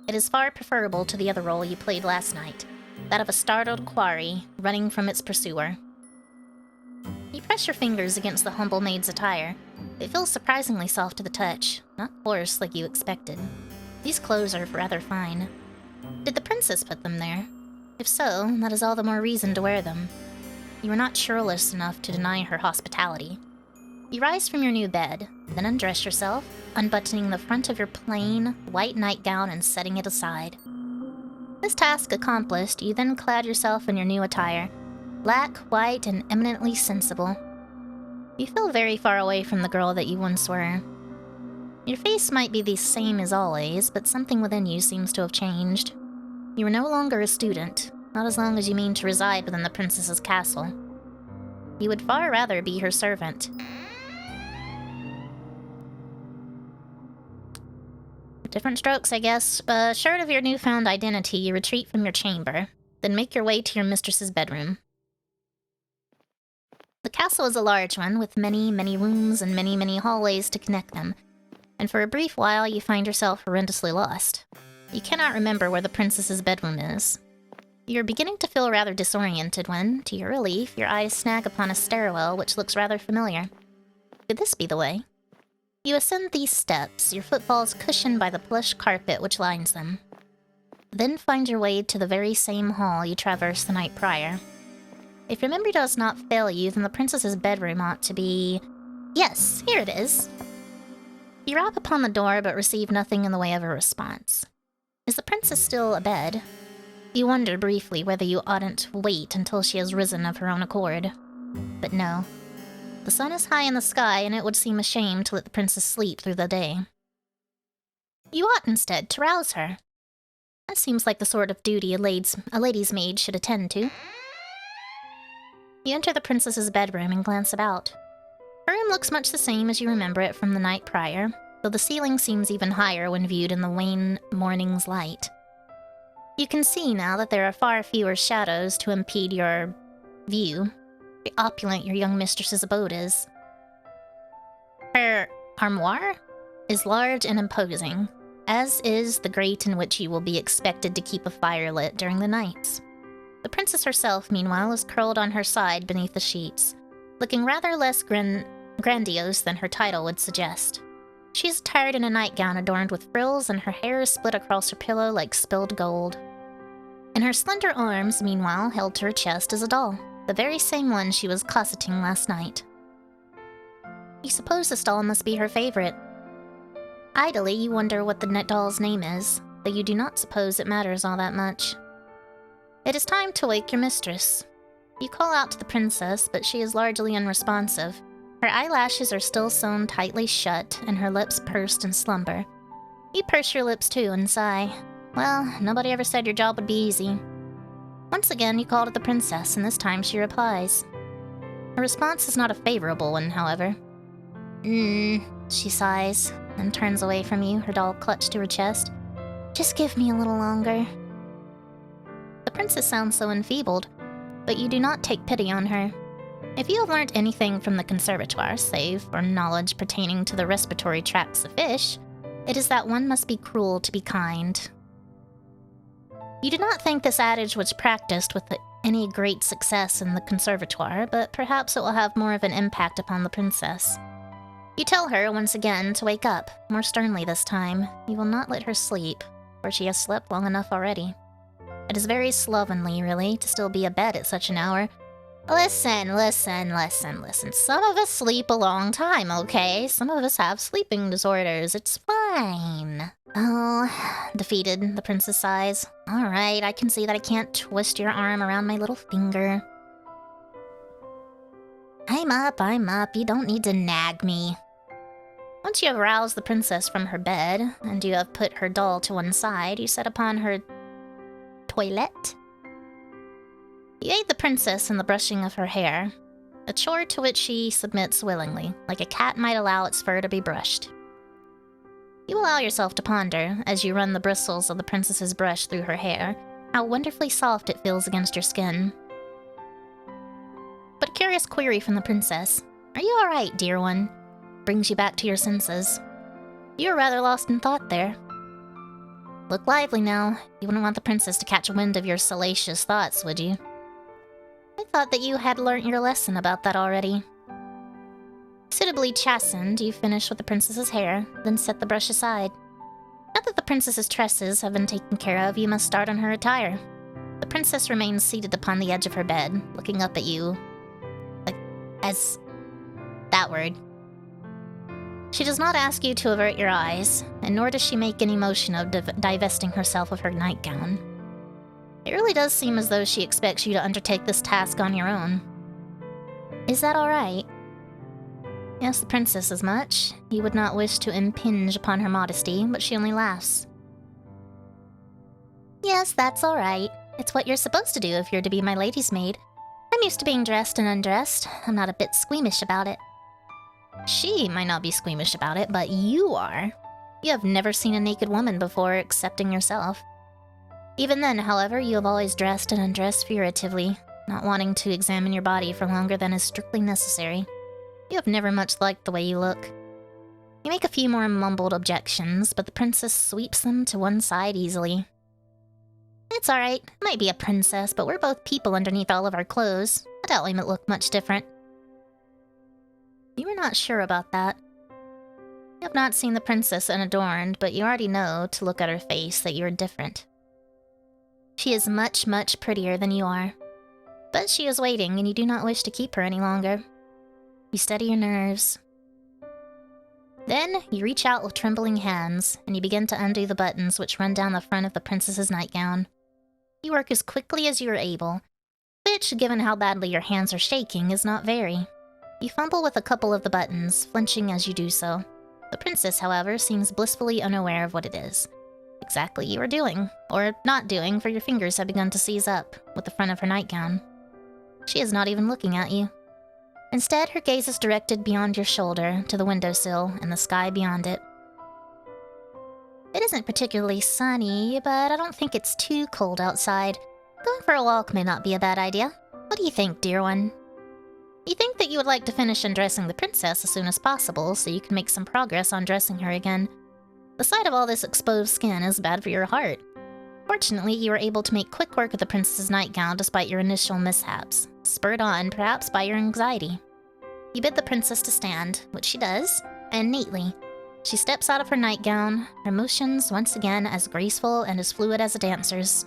It is far preferable to the other role you played last night, that of a startled quarry running from its pursuer. You press your fingers against the humble maid's attire. It feels surprisingly soft to the touch, not coarse like you expected. These clothes are rather fine. Did the princess put them there? If so, that is all the more reason to wear them. You are not churlish enough to deny her hospitality. You rise from your new bed, then undress yourself, unbuttoning the front of your plain, white nightgown and setting it aside. This task accomplished, you then clad yourself in your new attire, black, white, and eminently sensible. You feel very far away from the girl that you once were. Your face might be the same as always, but something within you seems to have changed. You are no longer a student, not as long as you mean to reside within the princess's castle. You would far rather be her servant. Different strokes, I guess. Assured of your newfound identity, you retreat from your chamber, then make your way to your mistress's bedroom. The castle is a large one, with many, many rooms and many, many hallways to connect them, and for a brief while you find yourself horrendously lost. You cannot remember where the princess's bedroom is. You're beginning to feel rather disoriented when, to your relief, your eyes snag upon a stairwell which looks rather familiar. Could this be the way? You ascend these steps, your footfalls cushioned by the plush carpet which lines them. Then find your way to the very same hall you traversed the night prior. If your memory does not fail you, then the princess's bedroom ought to be... Yes, here it is. You rap upon the door but receive nothing in the way of a response. Is the princess still abed? You wonder briefly whether you oughtn't wait until she has risen of her own accord. But no. The sun is high in the sky, and it would seem a shame to let the princess sleep through the day. You ought instead to rouse her. That seems like the sort of duty a lady's maid should attend to. You enter the princess's bedroom and glance about. Her room looks much the same as you remember it from the night prior, though the ceiling seems even higher when viewed in the wan morning's light. You can see now that there are far fewer shadows to impede your view. How opulent your young mistress's abode is. Her armoire is large and imposing, as is the grate in which you will be expected to keep a fire lit during the nights. The princess herself, meanwhile, is curled on her side beneath the sheets, looking rather less grandiose than her title would suggest. She is attired in a nightgown adorned with frills, and her hair is split across her pillow like spilled gold. In her slender arms, meanwhile, held to her chest, is a doll, the very same one she was cosseting last night. You suppose this doll must be her favorite. Idly, you wonder what the doll's name is, though you do not suppose it matters all that much. It is time to wake your mistress. You call out to the princess, but she is largely unresponsive. Her eyelashes are still sewn tightly shut, and her lips pursed in slumber. You purse your lips too and sigh. Well, nobody ever said your job would be easy. Once again, you call to the princess, and this time she replies. Her response is not a favorable one, however. She sighs, and turns away from you, her doll clutched to her chest. Just give me a little longer. The princess sounds so enfeebled, but you do not take pity on her. If you have learnt anything from the conservatoire, save for knowledge pertaining to the respiratory tracts of fish, it is that one must be cruel to be kind. You do not think this adage was practiced with any great success in the conservatoire, but perhaps it will have more of an impact upon the princess. You tell her, once again, to wake up, more sternly this time. You will not let her sleep, for she has slept long enough already. It is very slovenly, really, to still be abed at such an hour. Listen. Some of us sleep a long time, okay? Some of us have sleeping disorders. It's fine. Oh, defeated, the princess sighs. All right, I can see that I can't twist your arm around my little finger. I'm up. You don't need to nag me. Once you have roused the princess from her bed, and you have put her doll to one side, you set upon her toilette. You aid the princess in the brushing of her hair, a chore to which she submits willingly, like a cat might allow its fur to be brushed. You allow yourself to ponder, as you run the bristles of the princess's brush through her hair, how wonderfully soft it feels against your skin. But a curious query from the princess. Are you all right, dear one? brings you back to your senses. You were rather lost in thought there. Look lively now. You wouldn't want the princess to catch wind of your salacious thoughts, would you? I thought that you had learnt your lesson about that already. Suitably chastened, you finish with the princess's hair, then set the brush aside. Now that the princess's tresses have been taken care of, you must start on her attire. The princess remains seated upon the edge of her bed, looking up at you. As that word. She does not ask you to avert your eyes, and nor does she make any motion of divesting herself of her nightgown. It really does seem as though she expects you to undertake this task on your own. Is that all right? Yes, the princess as much. You would not wish to impinge upon her modesty, but she only laughs. Yes, that's all right. It's what you're supposed to do if you're to be my lady's maid. I'm used to being dressed and undressed. I'm not a bit squeamish about it. She might not be squeamish about it, but you are. You have never seen a naked woman before, excepting yourself. Even then, however, you have always dressed and undressed furtively, not wanting to examine your body for longer than is strictly necessary. You have never much liked the way you look. You make a few more mumbled objections, but the princess sweeps them to one side easily. It's alright. Might be a princess, but we're both people underneath all of our clothes. I doubt we might look much different. You were not sure about that. You have not seen the princess unadorned, but you already know, to look at her face, that you are different. She is much, much prettier than you are. But she is waiting, and you do not wish to keep her any longer. You steady your nerves. Then, you reach out with trembling hands, and you begin to undo the buttons which run down the front of the princess's nightgown. You work as quickly as you are able, which, given how badly your hands are shaking, is not very. You fumble with a couple of the buttons, flinching as you do so. The princess, however, seems blissfully unaware of what it is exactly you are doing, or not doing, for your fingers have begun to seize up with the front of her nightgown. She is not even looking at you. Instead, her gaze is directed beyond your shoulder to the windowsill and the sky beyond it. It isn't particularly sunny, but I don't think it's too cold outside. Going for a walk may not be a bad idea. What do you think, dear one? You think that you would like to finish undressing the princess as soon as possible, so you can make some progress on dressing her again. The sight of all this exposed skin is bad for your heart. Fortunately, you were able to make quick work of the princess's nightgown despite your initial mishaps, spurred on, perhaps, by your anxiety. You bid the princess to stand, which she does, and neatly. She steps out of her nightgown, her motions once again as graceful and as fluid as a dancer's.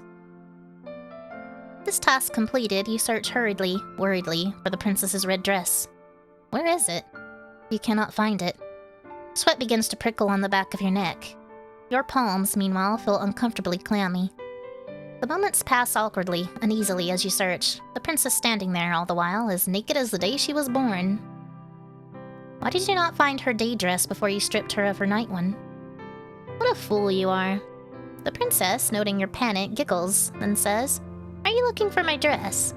This task completed, you search hurriedly, worriedly, for the princess's red dress. Where is it? You cannot find it. Sweat begins to prickle on the back of your neck. Your palms, meanwhile, feel uncomfortably clammy. The moments pass awkwardly, uneasily as you search, the princess standing there all the while, as naked as the day she was born. Why did you not find her day dress before you stripped her of her night one? What a fool you are. The princess, noting your panic, giggles, then says, "Are you looking for my dress?"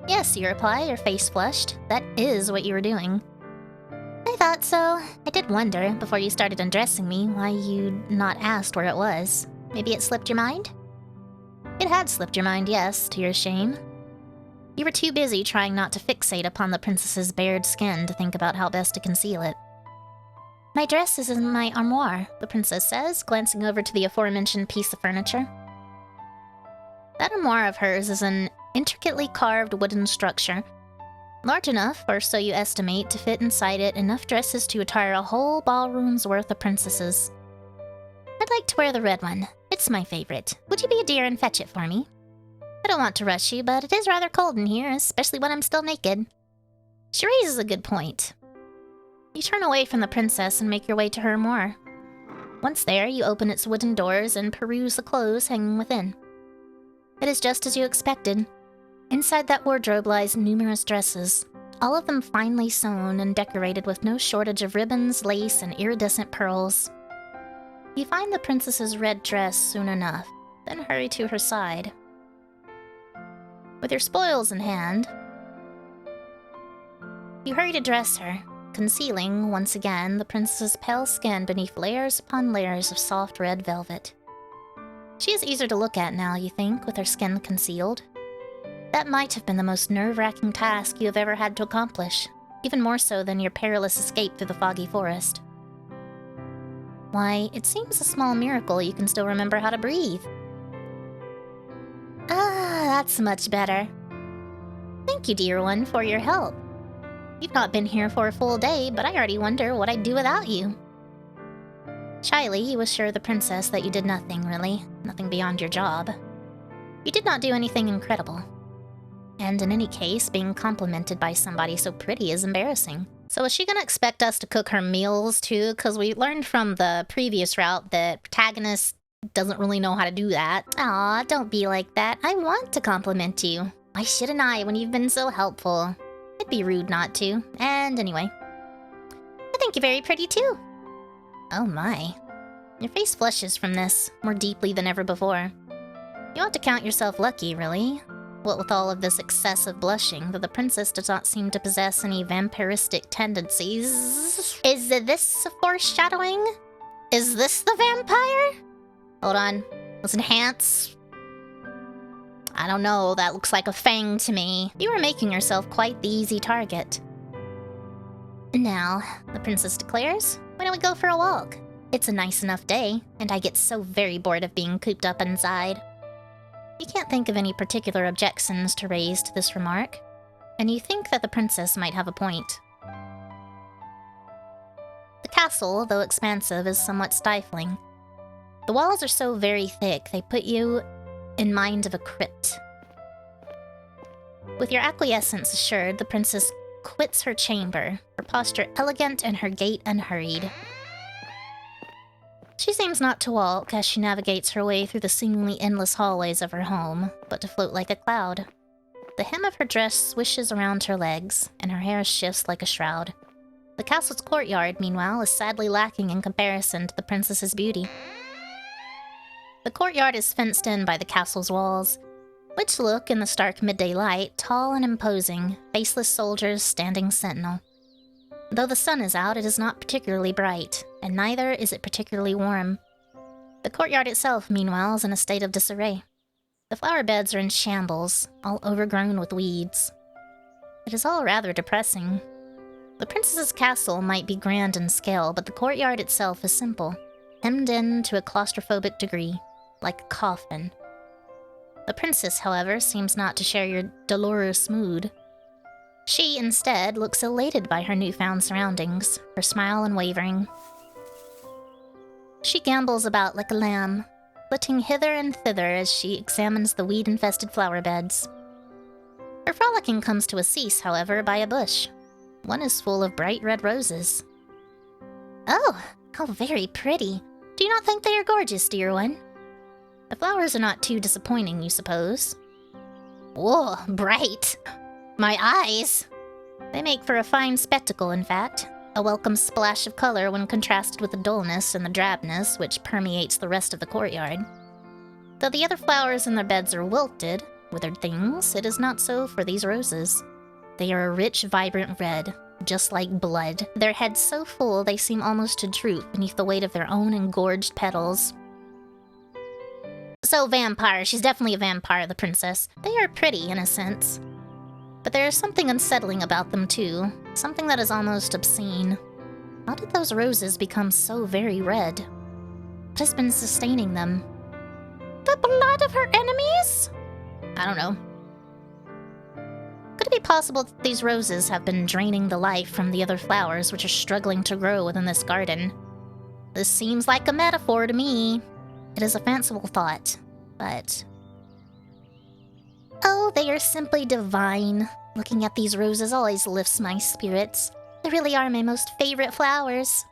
"Yes," you reply, your face flushed. "That is what you were doing." "I thought so. I did wonder, before you started undressing me, why you'd not asked where it was. Maybe it slipped your mind?" It had slipped your mind, yes, to your shame. You were too busy trying not to fixate upon the princess's bared skin to think about how best to conceal it. "My dress is in my armoire," the princess says, glancing over to the aforementioned piece of furniture. That armoire of hers is an intricately carved wooden structure, large enough, or so you estimate, to fit inside it enough dresses to attire a whole ballroom's worth of princesses. "I'd like to wear the red one. It's my favorite. Would you be a dear and fetch it for me? I don't want to rush you, but it is rather cold in here, especially when I'm still naked." She raises a good point. You turn away from the princess and make your way to her armoire. Once there, you open its wooden doors and peruse the clothes hanging within. It is just as you expected. Inside that wardrobe lies numerous dresses, all of them finely sewn and decorated with no shortage of ribbons, lace, and iridescent pearls. You find the princess's red dress soon enough, then hurry to her side. With your spoils in hand, you hurry to dress her, concealing, once again, the princess's pale skin beneath layers upon layers of soft red velvet. She is easier to look at now, you think, with her skin concealed. That might have been the most nerve-wracking task you have ever had to accomplish. even more so than your perilous escape through the foggy forest. Why, it seems a small miracle you can still remember how to breathe. Ah, that's much better. Thank you, dear one, for your help. You've not been here for a full day, but I already wonder what I'd do without you. Shyly, you assure the princess that you did nothing, really. Nothing beyond your job. You did not do anything incredible. And in any case, being complimented by somebody so pretty is embarrassing. So is she gonna expect us to cook her meals, too? Because we learned from the previous route that protagonist doesn't really know how to do that. Aw, don't be like that. I want to compliment you. Why shouldn't I when you've been so helpful? It'd be rude not to. And anyway, I think you're very pretty too. Oh my. Your face flushes from this, more deeply than ever before. You ought to count yourself lucky, really. What with all of this excessive blushing, that the princess does not seem to possess any vampiristic tendencies. Is this foreshadowing? Is this the vampire? Hold on. Let's enhance. I don't know, that looks like a fang to me. You are making yourself quite the easy target. Now, the princess declares, why don't we go for a walk? It's a nice enough day, and I get so very bored of being cooped up inside. You can't think of any particular objections to raise to this remark, and you think that the princess might have a point. The castle, though expansive, is somewhat stifling. The walls are so very thick, they put you in mind of a crypt. With your acquiescence assured, the princess quits her chamber, her posture elegant and her gait unhurried. She seems not to walk as she navigates her way through the seemingly endless hallways of her home, but to float like a cloud. The hem of her dress swishes around her legs, and her hair shifts like a shroud. The castle's courtyard, meanwhile, is sadly lacking in comparison to the princess's beauty. The courtyard is fenced in by the castle's walls, which look, in the stark midday light, tall and imposing, faceless soldiers standing sentinel. Though the sun is out, it is not particularly bright, and neither is it particularly warm. The courtyard itself, meanwhile, is in a state of disarray. The flower beds are in shambles, all overgrown with weeds. It is all rather depressing. The princess's castle might be grand in scale, but the courtyard itself is simple, hemmed in to a claustrophobic degree, like a coffin. The princess, however, seems not to share your dolorous mood. She, instead, looks elated by her newfound surroundings, her smile unwavering. She gambols about like a lamb, flitting hither and thither as she examines the weed-infested flower beds. Her frolicking comes to a cease, however, by a bush. One is full of bright red roses. Oh, how very pretty. Do you not think they are gorgeous, dear one? The flowers are not too disappointing, you suppose. Whoa, bright. My eyes! They make for a fine spectacle, in fact. A welcome splash of color when contrasted with the dullness and the drabness which permeates the rest of the courtyard. Though the other flowers in their beds are wilted, withered things, it is not so for these roses. They are a rich, vibrant red, just like blood. Their heads so full they seem almost to droop beneath the weight of their own engorged petals. So vampire, she's definitely a vampire, the princess. They are pretty, in a sense. But there is something unsettling about them, too. Something that is almost obscene. How did those roses become so very red? What has been sustaining them? The blood of her enemies? I don't know. Could it be possible that these roses have been draining the life from the other flowers which are struggling to grow within this garden? This seems like a metaphor to me. It is a fanciful thought, but... Oh, they are simply divine. Looking at these roses always lifts my spirits. They really are my most favorite flowers.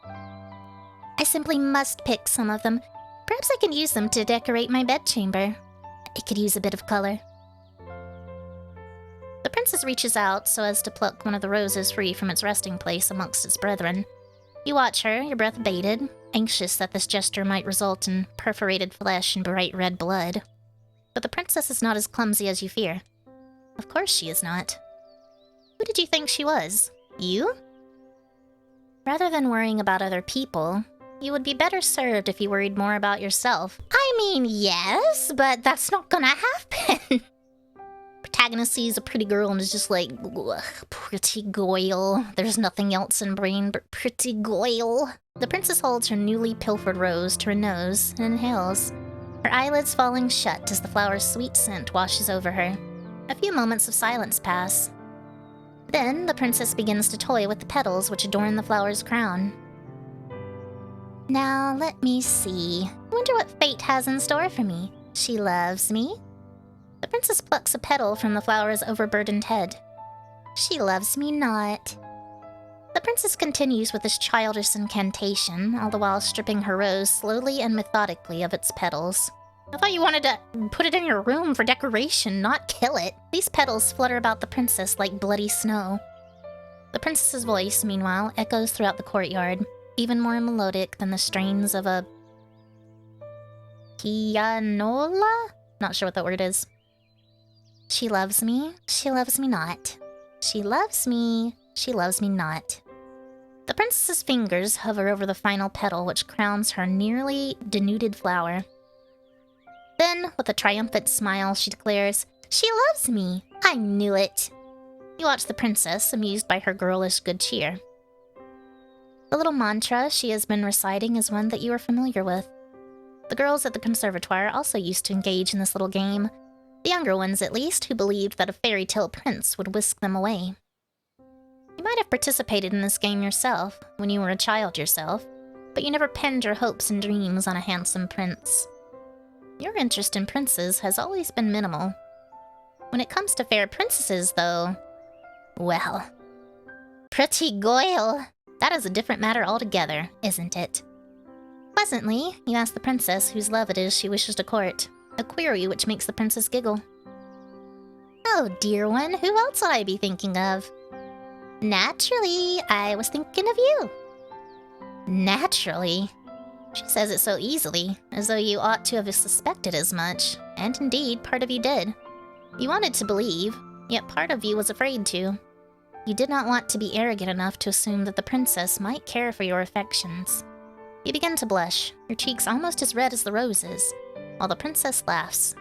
I simply must pick some of them. Perhaps I can use them to decorate my bedchamber. It could use a bit of color. The princess reaches out so as to pluck one of the roses free from its resting place amongst its brethren. You watch her, your breath bated, anxious that this gesture might result in perforated flesh and bright red blood. But the princess is not as clumsy as you fear. Of course she is not. Who did you think she was? You? Rather than worrying about other people, you would be better served if you worried more about yourself. I mean, yes, but that's not gonna happen. protagonist sees a pretty girl and is just like, "Ugh, pretty goyle. There's nothing else in brain but pretty goyle." The princess holds her newly pilfered rose to her nose and inhales, her eyelids falling shut as the flower's sweet scent washes over her. A few moments of silence pass. Then the princess begins to toy with the petals which adorn the flower's crown. Now, let me see. I wonder what fate has in store for me. She loves me. The princess plucks a petal from the flower's overburdened head. She loves me not. The princess continues with this childish incantation, all the while stripping her rose slowly and methodically of its petals. I thought you wanted to put it in your room for decoration, not kill it. These petals flutter about the princess like bloody snow. The princess's voice, meanwhile, echoes throughout the courtyard, even more melodic than the strains of a pianola? Not sure what that word is. She loves me not. She loves me not. The princess's fingers hover over the final petal which crowns her nearly denuded flower. Then, with a triumphant smile, she declares, "She loves me! I knew it!" You watch the princess, amused by her girlish good cheer. The little mantra she has been reciting is one that you are familiar with. The girls at the conservatoire also used to engage in this little game. The younger ones, at least, who believed that a fairy tale prince would whisk them away. You might have participated in this game yourself, when you were a child yourself, but you never pinned your hopes and dreams on a handsome prince. Your interest in princes has always been minimal. When it comes to fair princesses, though, well, pretty goyle. That is a different matter altogether, isn't it? Pleasantly, you ask the princess whose love it is she wishes to court, a query which makes the princess giggle. Oh, dear one, who else would I be thinking of? Naturally, I was thinking of you. Naturally? She says it so easily, as though you ought to have suspected as much, and indeed, part of you did. You wanted to believe, yet part of you was afraid to. You did not want to be arrogant enough to assume that the princess might care for your affections. You begin to blush, your cheeks almost as red as the roses, while the princess laughs.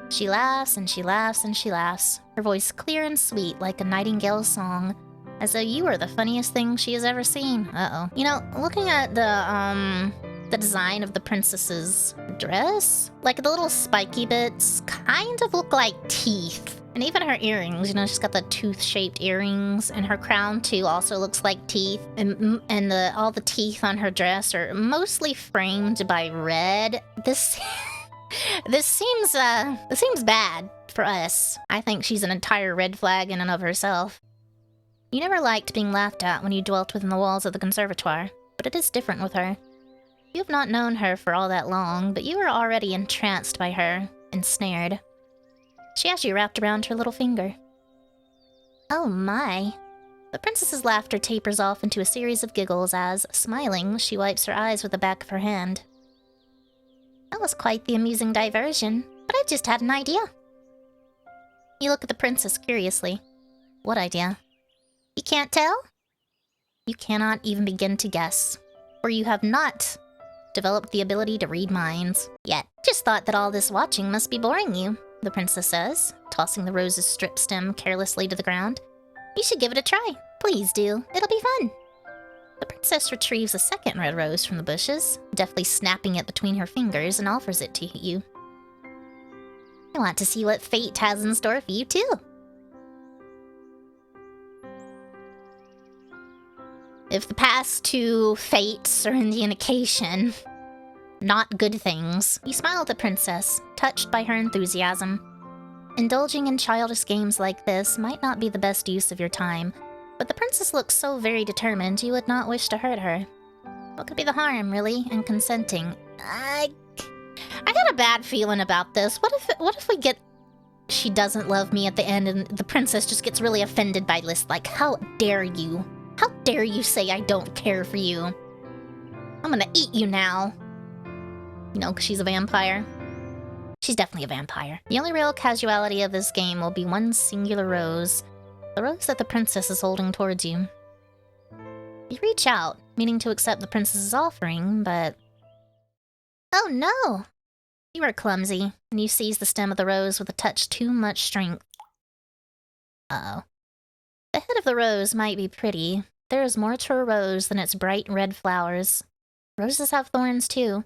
She laughs and she laughs and she laughs, her voice clear and sweet like a nightingale's song, as though you are the funniest thing she has ever seen. Uh-oh. You know, looking at the design of the princess's dress, like the little spiky bits kind of look like teeth. And even her earrings, you know, she's got the tooth-shaped earrings, and her crown too also looks like teeth. And all the teeth on her dress are mostly framed by red. This seems bad for us. I think she's an entire red flag in and of herself. You never liked being laughed at when you dwelt within the walls of the conservatoire, but it is different with her. You have not known her for all that long, but you are already entranced by her, ensnared. She has you wrapped around her little finger. Oh my. The princess's laughter tapers off into a series of giggles as, smiling, she wipes her eyes with the back of her hand. That was quite the amusing diversion, but I just had an idea. You look at the princess curiously. What idea? You can't tell? You cannot even begin to guess, for you have not developed the ability to read minds yet. Just thought that all this watching must be boring you, the princess says, tossing the rose's strip stem carelessly to the ground. You should give it a try. Please do. It'll be fun. The princess retrieves a second red rose from the bushes, deftly snapping it between her fingers, and offers it to you. I want to see what fate has in store for you, too. If the past two fates are any indication, not good things. You smile at the princess, touched by her enthusiasm. Indulging in childish games like this might not be the best use of your time, but the princess looks so very determined you would not wish to hurt her. What could be the harm, really, in consenting? I got a bad feeling about this. What if we get she doesn't love me at the end and the princess just gets really offended by this, like, how dare you? How dare you say I don't care for you? I'm gonna eat you now. You know, 'cause she's a vampire. She's definitely a vampire. The only real casualty of this game will be one singular rose. The rose that the princess is holding towards you. You reach out, meaning to accept the princess's offering, but... Oh no! You are clumsy, and you seize the stem of the rose with a touch too much strength. Uh-oh. The head of the rose might be pretty. There is more to a rose than its bright red flowers. Roses have thorns, too.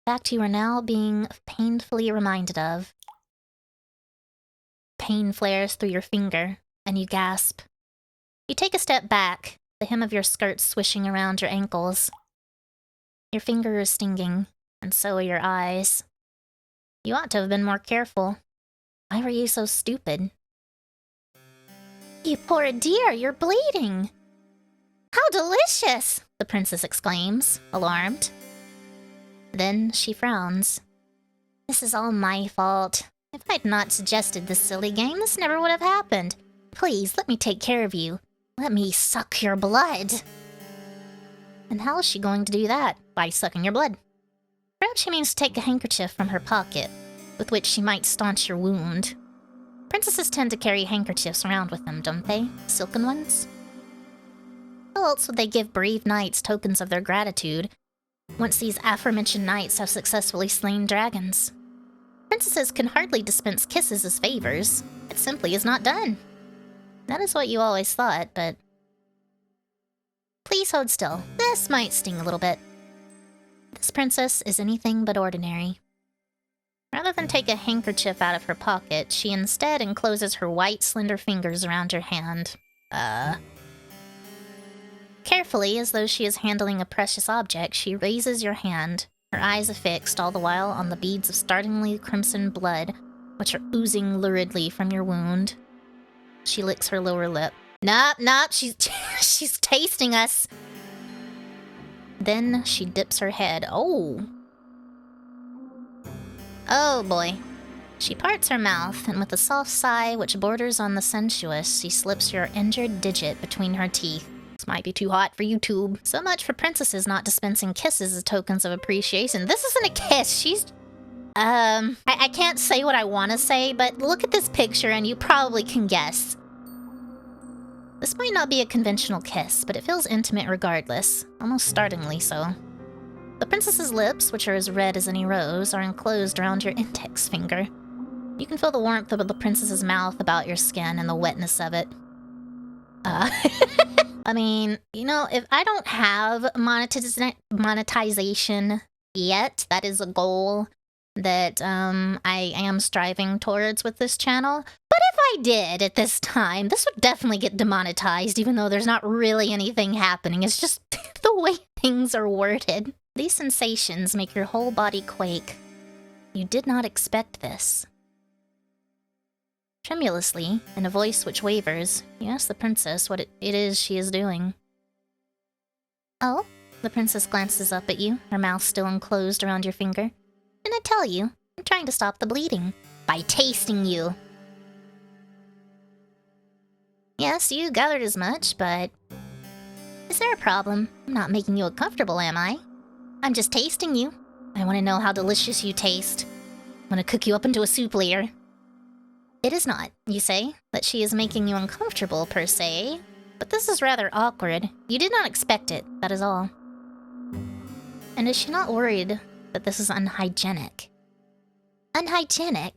Fact you are now being painfully reminded of. Pain flares through your finger, and you gasp. You take a step back, the hem of your skirt swishing around your ankles. Your finger is stinging, and so are your eyes. You ought to have been more careful. Why were you so stupid? You poor dear, you're bleeding! How delicious! The princess exclaims, alarmed. Then she frowns. This is all my fault. If I'd not suggested this silly game, this never would have happened. Please, let me take care of you. Let me suck your blood. And how is she going to do that? By sucking your blood. Perhaps she means to take a handkerchief from her pocket, with which she might staunch your wound. Princesses tend to carry handkerchiefs around with them, don't they? Silken ones? How else would they give brave knights tokens of their gratitude, once these aforementioned knights have successfully slain dragons? Princesses can hardly dispense kisses as favors. It simply is not done. That is what you always thought, but... Please hold still. This might sting a little bit. This princess is anything but ordinary. Rather than take a handkerchief out of her pocket, she instead encloses her white, slender fingers around your hand. Carefully, as though she is handling a precious object, she raises your hand, her eyes affixed all the while on the beads of startlingly crimson blood, which are oozing luridly from your wound. She licks her lower lip. Nope, she's tasting us. Then she dips her head. Oh boy. She parts her mouth, and with a soft sigh which borders on the sensuous, she slips your injured digit between her teeth. This might be too hot for YouTube. So much for princesses not dispensing kisses as tokens of appreciation. This isn't a kiss, she's... I can't say what I want to say, but look at this picture and you probably can guess. This might not be a conventional kiss, but it feels intimate regardless, almost startlingly so. The princess's lips, which are as red as any rose, are enclosed around your index finger. You can feel the warmth of the princess's mouth about your skin and the wetness of it. I mean, you know, if I don't have monetization yet, that is a goal that I am striving towards with this channel. But if I did at this time, this would definitely get demonetized, even though there's not really anything happening. It's just the way things are worded. These sensations make your whole body quake. You did not expect this. Tremulously, in a voice which wavers, you ask the princess what it is she is doing. Oh? The princess glances up at you, her mouth still enclosed around your finger. Didn't I tell you? I'm trying to stop the bleeding. By tasting you. Yes, you gathered as much, but... Is there a problem? I'm not making you uncomfortable, am I? I'm just tasting you. I want to know how delicious you taste. I want to cook you up into a soup later. It is not, you say, that she is making you uncomfortable, per se. But this is rather awkward. You did not expect it, that is all. And is she not worried that this is unhygienic? Unhygienic?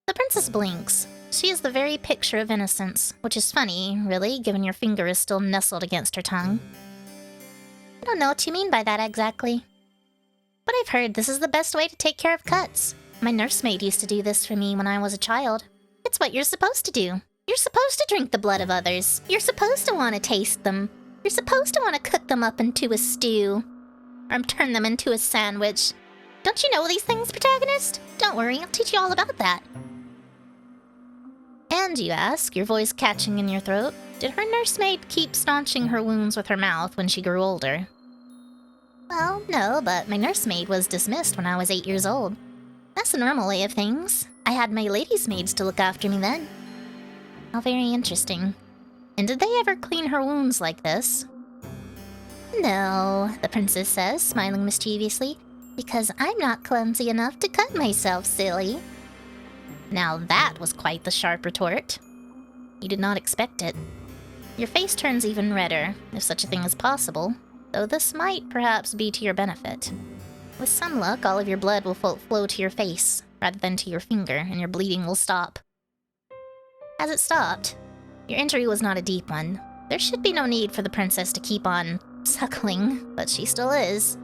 The princess blinks. She is the very picture of innocence, which is funny, really, given your finger is still nestled against her tongue. I don't know what you mean by that exactly. But I've heard this is the best way to take care of cuts. My nursemaid used to do this for me when I was a child. It's what you're supposed to do. You're supposed to drink the blood of others. You're supposed to want to taste them. You're supposed to want to cook them up into a stew. Or turn them into a sandwich. Don't you know these things, protagonist? Don't worry, I'll teach you all about that. And you ask, your voice catching in your throat, did her nursemaid keep staunching her wounds with her mouth when she grew older? Well, no, but my nursemaid was dismissed when I was 8 years old. That's the normal way of things. I had my ladies' maids to look after me then. How very interesting. And did they ever clean her wounds like this? No, the princess says, smiling mischievously, because I'm not clumsy enough to cut myself, silly. Now that was quite the sharp retort. You did not expect it. Your face turns even redder, if such a thing is possible, though this might perhaps be to your benefit. With some luck, all of your blood will flow to your face, rather than to your finger, and your bleeding will stop. Has it stopped? Your injury was not a deep one. There should be no need for the princess to keep on suckling, but she still is.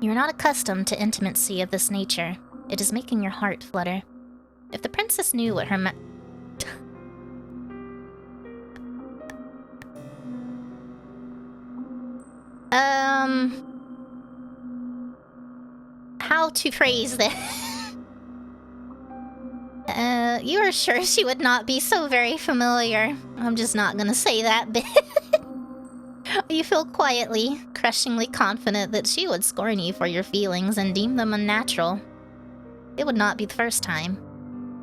You're not accustomed to intimacy of this nature. It is making your heart flutter. If the princess knew what her how to phrase this? You are sure she would not be so very familiar. I'm just not gonna say that bit. You feel quietly, crushingly confident that she would scorn you for your feelings and deem them unnatural. It would not be the first time.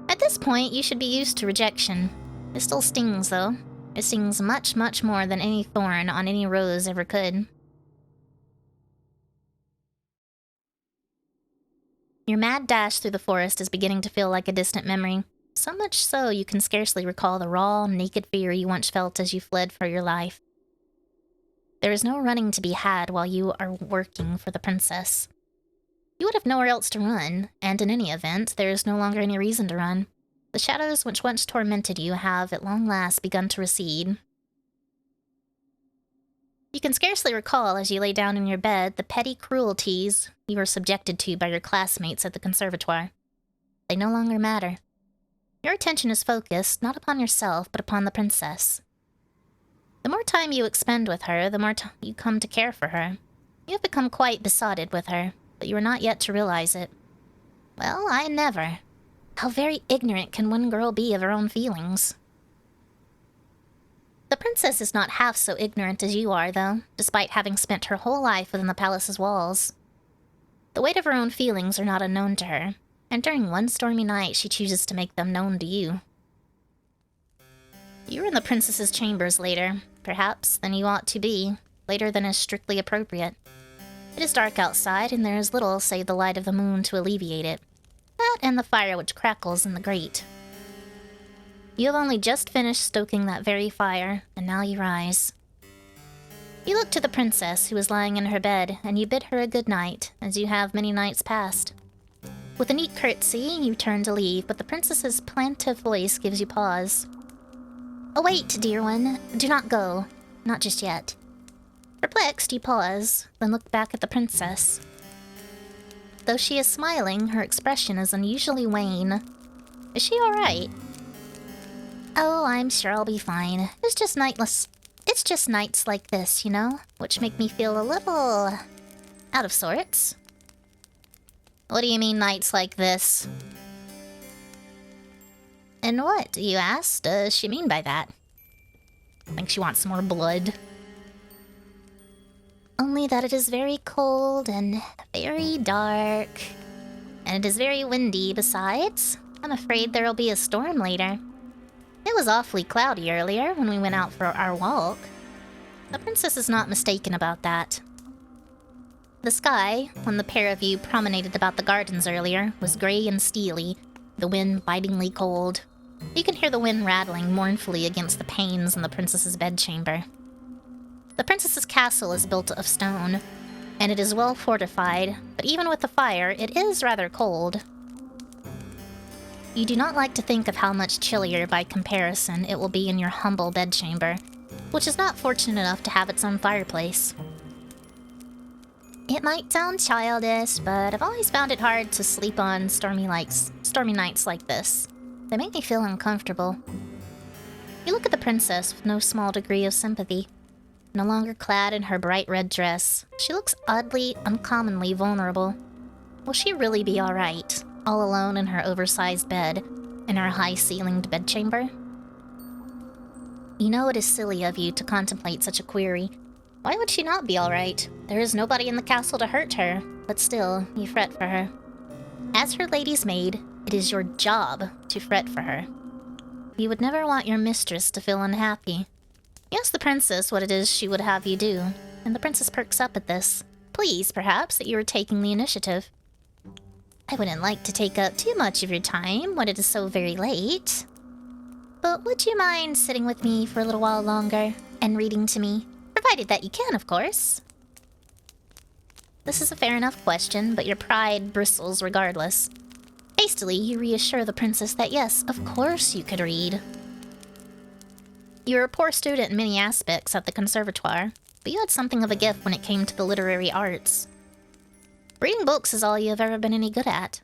At this point, you should be used to rejection. It still stings, though. It stings much, much more than any thorn on any rose ever could. Your mad dash through the forest is beginning to feel like a distant memory. So much so you can scarcely recall the raw, naked fear you once felt as you fled for your life. There is no running to be had while you are working for the princess. You would have nowhere else to run, and in any event, there is no longer any reason to run. The shadows which once tormented you have, at long last, begun to recede. You can scarcely recall, as you lay down in your bed, the petty cruelties you were subjected to by your classmates at the conservatoire. They no longer matter. Your attention is focused, not upon yourself, but upon the princess. The more time you expend with her, the more you come to care for her. You have become quite besotted with her, but you are not yet to realize it. Well, I never. How very ignorant can one girl be of her own feelings? The princess is not half so ignorant as you are, though, despite having spent her whole life within the palace's walls. The weight of her own feelings are not unknown to her, and during one stormy night she chooses to make them known to you. You are in the princess's chambers later, perhaps, than you ought to be, later than is strictly appropriate. It is dark outside, and there is little save the light of the moon to alleviate it. That and the fire which crackles in the grate. You have only just finished stoking that very fire, and now you rise. You look to the princess, who is lying in her bed, and you bid her a good night, as you have many nights past. With a neat curtsy, you turn to leave, but the princess's plaintive voice gives you pause. "Await, dear one. Do not go. Not just yet." Perplexed, you pause, then look back at the princess. Though she is smiling, her expression is unusually wan. Is she all right? "Oh, I'm sure I'll be fine. It's just nights like this, you know, which make me feel a little out of sorts." "What do you mean, nights like this?" "And what, you ask, does she mean by that?" "I think she wants some more blood." "Only that it is very cold and very dark. And it is very windy besides. I'm afraid there'll be a storm later. It was awfully cloudy earlier when we went out for our walk." The princess is not mistaken about that. The sky, when the pair of you promenaded about the gardens earlier, was gray and steely, the wind bitingly cold. You can hear the wind rattling mournfully against the panes in the princess's bedchamber. The princess's castle is built of stone, and it is well fortified, but even with the fire, it is rather cold. You do not like to think of how much chillier by comparison it will be in your humble bedchamber, which is not fortunate enough to have its own fireplace. It might sound childish, but I've always found it hard to sleep on stormy nights like this. They make me feel uncomfortable. You look at the princess with no small degree of sympathy. No longer clad in her bright red dress, she looks oddly, uncommonly vulnerable. Will she really be all right, all alone in her oversized bed, in her high-ceilinged bedchamber? You know it is silly of you to contemplate such a query. Why would she not be all right? There is nobody in the castle to hurt her, but still, you fret for her. As her lady's maid, it is your job to fret for her. You would never want your mistress to feel unhappy. You ask the princess what it is she would have you do, and the princess perks up at this, pleased, perhaps, that you are taking the initiative. "I wouldn't like to take up too much of your time when it is so very late. But would you mind sitting with me for a little while longer and reading to me? Provided that you can, of course." This is a fair enough question, but your pride bristles regardless. Hastily, you reassure the princess that yes, of course you could read. You were a poor student in many aspects at the conservatoire, but you had something of a gift when it came to the literary arts. Reading books is all you have ever been any good at.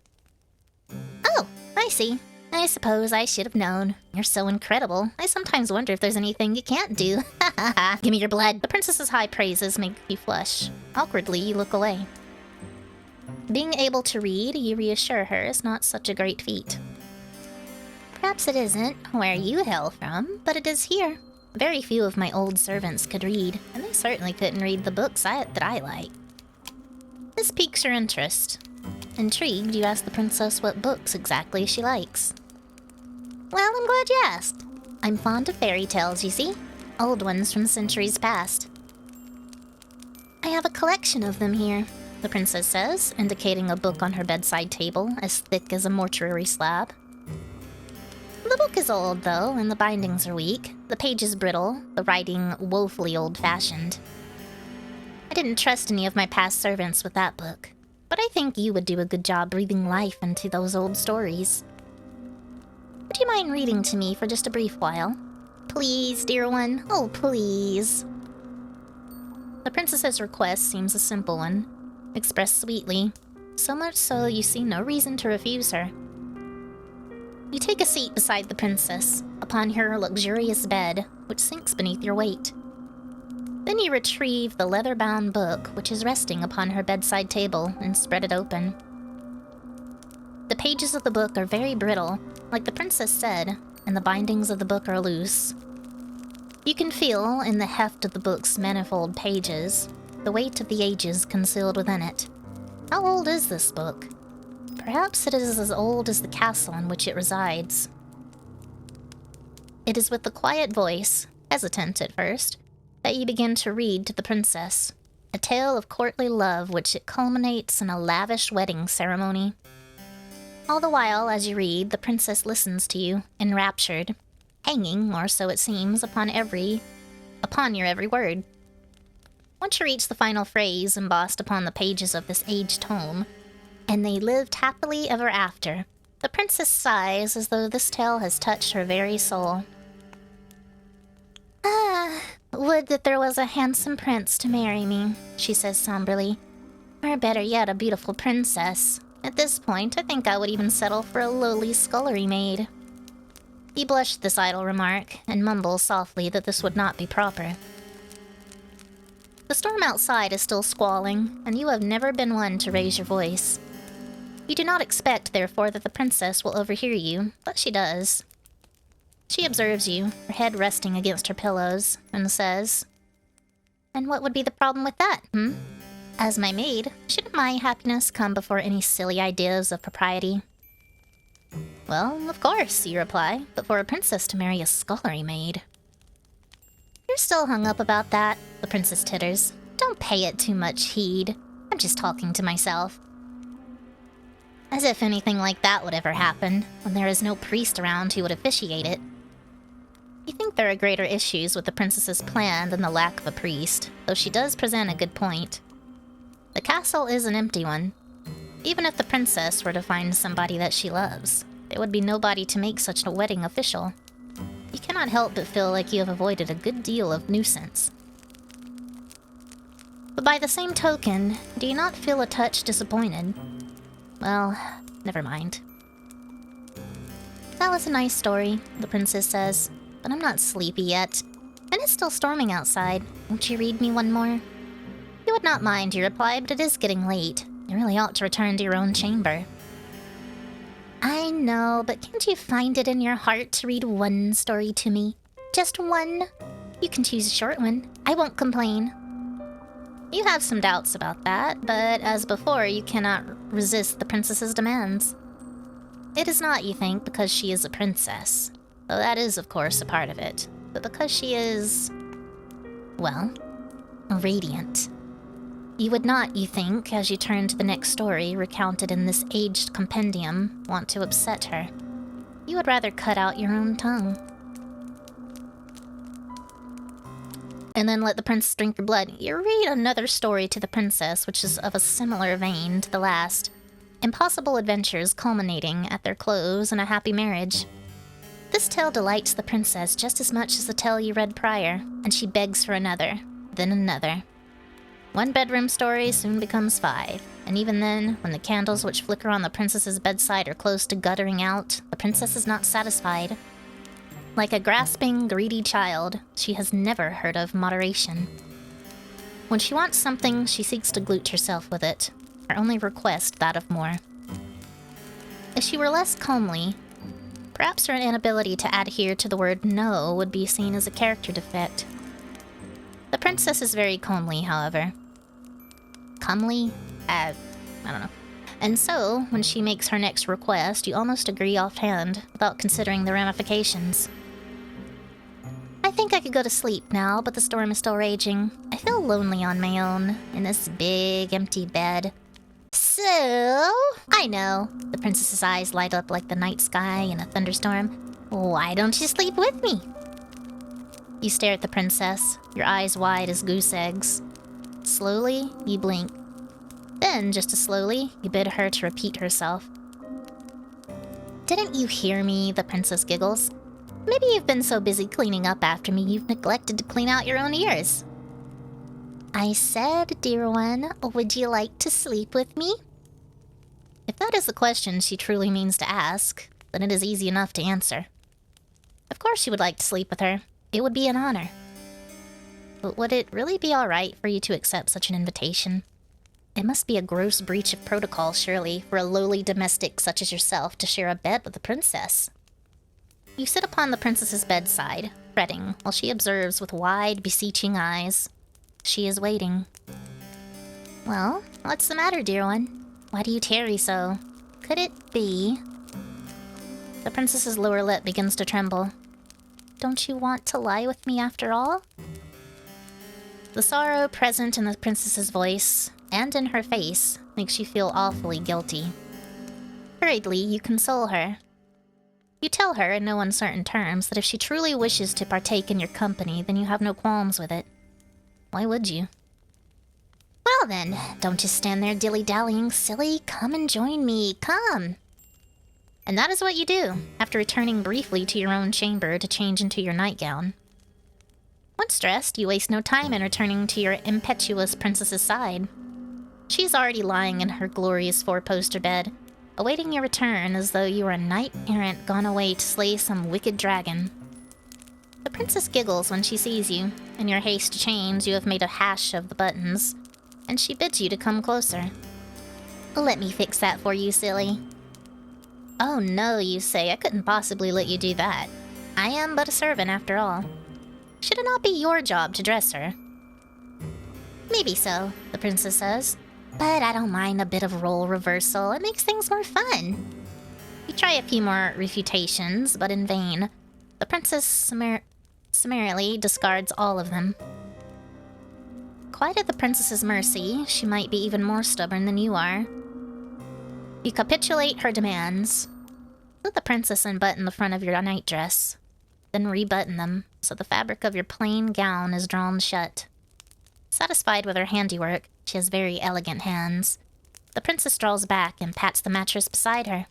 Oh, I see. I suppose I should have known. You're so incredible. I sometimes wonder if there's anything you can't do. Give me your blood. The princess's high praises make you flush. Awkwardly, you look away. Being able to read, you reassure her, is not such a great feat. Perhaps it isn't where you hail from, but it is here. Very few of my old servants could read, and they certainly couldn't read the books that I like. This piques your interest. Intrigued, you ask the princess what books exactly she likes. Well, I'm glad you asked. I'm fond of fairy tales, you see. Old ones from centuries past. I have a collection of them here, the princess says, indicating a book on her bedside table, as thick as a mortuary slab. The book is old, though, and the bindings are weak, the pages brittle, the writing woefully old-fashioned. I didn't trust any of my past servants with that book, but I think you would do a good job breathing life into those old stories. Would you mind reading to me for just a brief while? Please, dear one. Oh, please. The princess's request seems a simple one, expressed sweetly, so much so you see no reason to refuse her. You take a seat beside the princess, upon her luxurious bed, which sinks beneath your weight. Then you retrieve the leather-bound book which is resting upon her bedside table and spread it open. The pages of the book are very brittle, like the princess said, and the bindings of the book are loose. You can feel, in the heft of the book's manifold pages, the weight of the ages concealed within it. How old is this book? Perhaps it is as old as the castle in which it resides. It is with a quiet voice, hesitant at first, that you begin to read to the princess, a tale of courtly love which it culminates in a lavish wedding ceremony. All the while, as you read, the princess listens to you, enraptured, hanging, or so it seems, upon your every word. Once you reach the final phrase embossed upon the pages of this aged tome, and they lived happily ever after, the princess sighs as though this tale has touched her very soul. Ah, would that there was a handsome prince to marry me, she says somberly. Or better yet, a beautiful princess. At this point, I think I would even settle for a lowly scullery maid. You blush at this idle remark, and mumble softly that this would not be proper. The storm outside is still squalling, and you have never been one to raise your voice. You do not expect, therefore, that the princess will overhear you, but she does. She observes you, her head resting against her pillows, and says, "And what would be the problem with that, As my maid, shouldn't my happiness come before any silly ideas of propriety?" "Well, of course," you reply, "but for a princess to marry a scullery maid." "You're still hung up about that," the princess titters. "Don't pay it too much heed. I'm just talking to myself." As if anything like that would ever happen, when there is no priest around who would officiate it. You think there are greater issues with the princess's plan than the lack of a priest, though she does present a good point. The castle is an empty one. Even if the princess were to find somebody that she loves, there would be nobody to make such a wedding official. You cannot help but feel like you have avoided a good deal of nuisance. But by the same token, do you not feel a touch disappointed? Well, never mind. That was a nice story, the princess says, but I'm not sleepy yet, and it's still storming outside. Won't you read me one more? You would not mind, you reply, but it is getting late. You really ought to return to your own chamber. I know, but can't you find it in your heart to read one story to me? Just one? You can choose a short one. I won't complain. You have some doubts about that, but as before, you cannot resist the princess's demands. It is not, you think, because she is a princess, though that is, of course, a part of it, but because she is, well, radiant. You would not, you think, as you turn to the next story recounted in this aged compendium, want to upset her. You would rather cut out your own tongue. And then let the princess drink your blood. You read another story to the princess, which is of a similar vein to the last. Impossible adventures culminating at their close in a happy marriage. This tale delights the princess just as much as the tale you read prior, and she begs for another, then another. 1 bedroom story soon becomes 5, and even then, when the candles which flicker on the princess's bedside are close to guttering out, the princess is not satisfied. Like a grasping, greedy child, she has never heard of moderation. When she wants something, she seeks to glute herself with it, her only request that of more. If she were less comely, perhaps her inability to adhere to the word no would be seen as a character defect. The princess is very comely, however. Comely? I don't know. And so, when she makes her next request, you almost agree offhand, without considering the ramifications. I think I could go to sleep now, but the storm is still raging. I feel lonely on my own, in this big, empty bed. So, I know. The princess's eyes light up like the night sky in a thunderstorm. Why don't you sleep with me? You stare at the princess, your eyes wide as goose eggs. Slowly, you blink. Then, just as slowly, you bid her to repeat herself. Didn't you hear me? The princess giggles. Maybe you've been so busy cleaning up after me you've neglected to clean out your own ears. I said, dear one, would you like to sleep with me? If that is the question she truly means to ask, then it is easy enough to answer. Of course you would like to sleep with her. It would be an honor. But would it really be alright for you to accept such an invitation? It must be a gross breach of protocol, surely, for a lowly domestic such as yourself to share a bed with a princess. You sit upon the princess's bedside, fretting, while she observes with wide, beseeching eyes. She is waiting. Well, what's the matter, dear one? Why do you tarry so? Could it be... The princess's lower lip begins to tremble. Don't you want to lie with me after all? The sorrow present in the princess's voice, and in her face, makes you feel awfully guilty. Hurriedly, you console her. You tell her in no uncertain terms that if she truly wishes to partake in your company, then you have no qualms with it. Why would you? Well then, don't just stand there dilly-dallying, silly. Come and join me, come! And that is what you do, after returning briefly to your own chamber to change into your nightgown. Once dressed, you waste no time in returning to your impetuous princess's side. She is already lying in her glorious 4-poster bed, awaiting your return as though you were a knight-errant gone away to slay some wicked dragon. The princess giggles when she sees you. In your haste to change, you have made a hash of the buttons, and she bids you to come closer. Let me fix that for you, silly. Oh no, you say, I couldn't possibly let you do that. I am but a servant after all. Should it not be your job to dress her? Maybe so, the princess says. But I don't mind a bit of role reversal. It makes things more fun. You try a few more refutations, but in vain. The princess summarily discards all of them. Quite at the princess's mercy, she might be even more stubborn than you are. You capitulate her demands. Let the princess unbutton the front of your nightdress, then rebutton them so the fabric of your plain gown is drawn shut. Satisfied with her handiwork, she has very elegant hands. The princess draws back and pats the mattress beside her.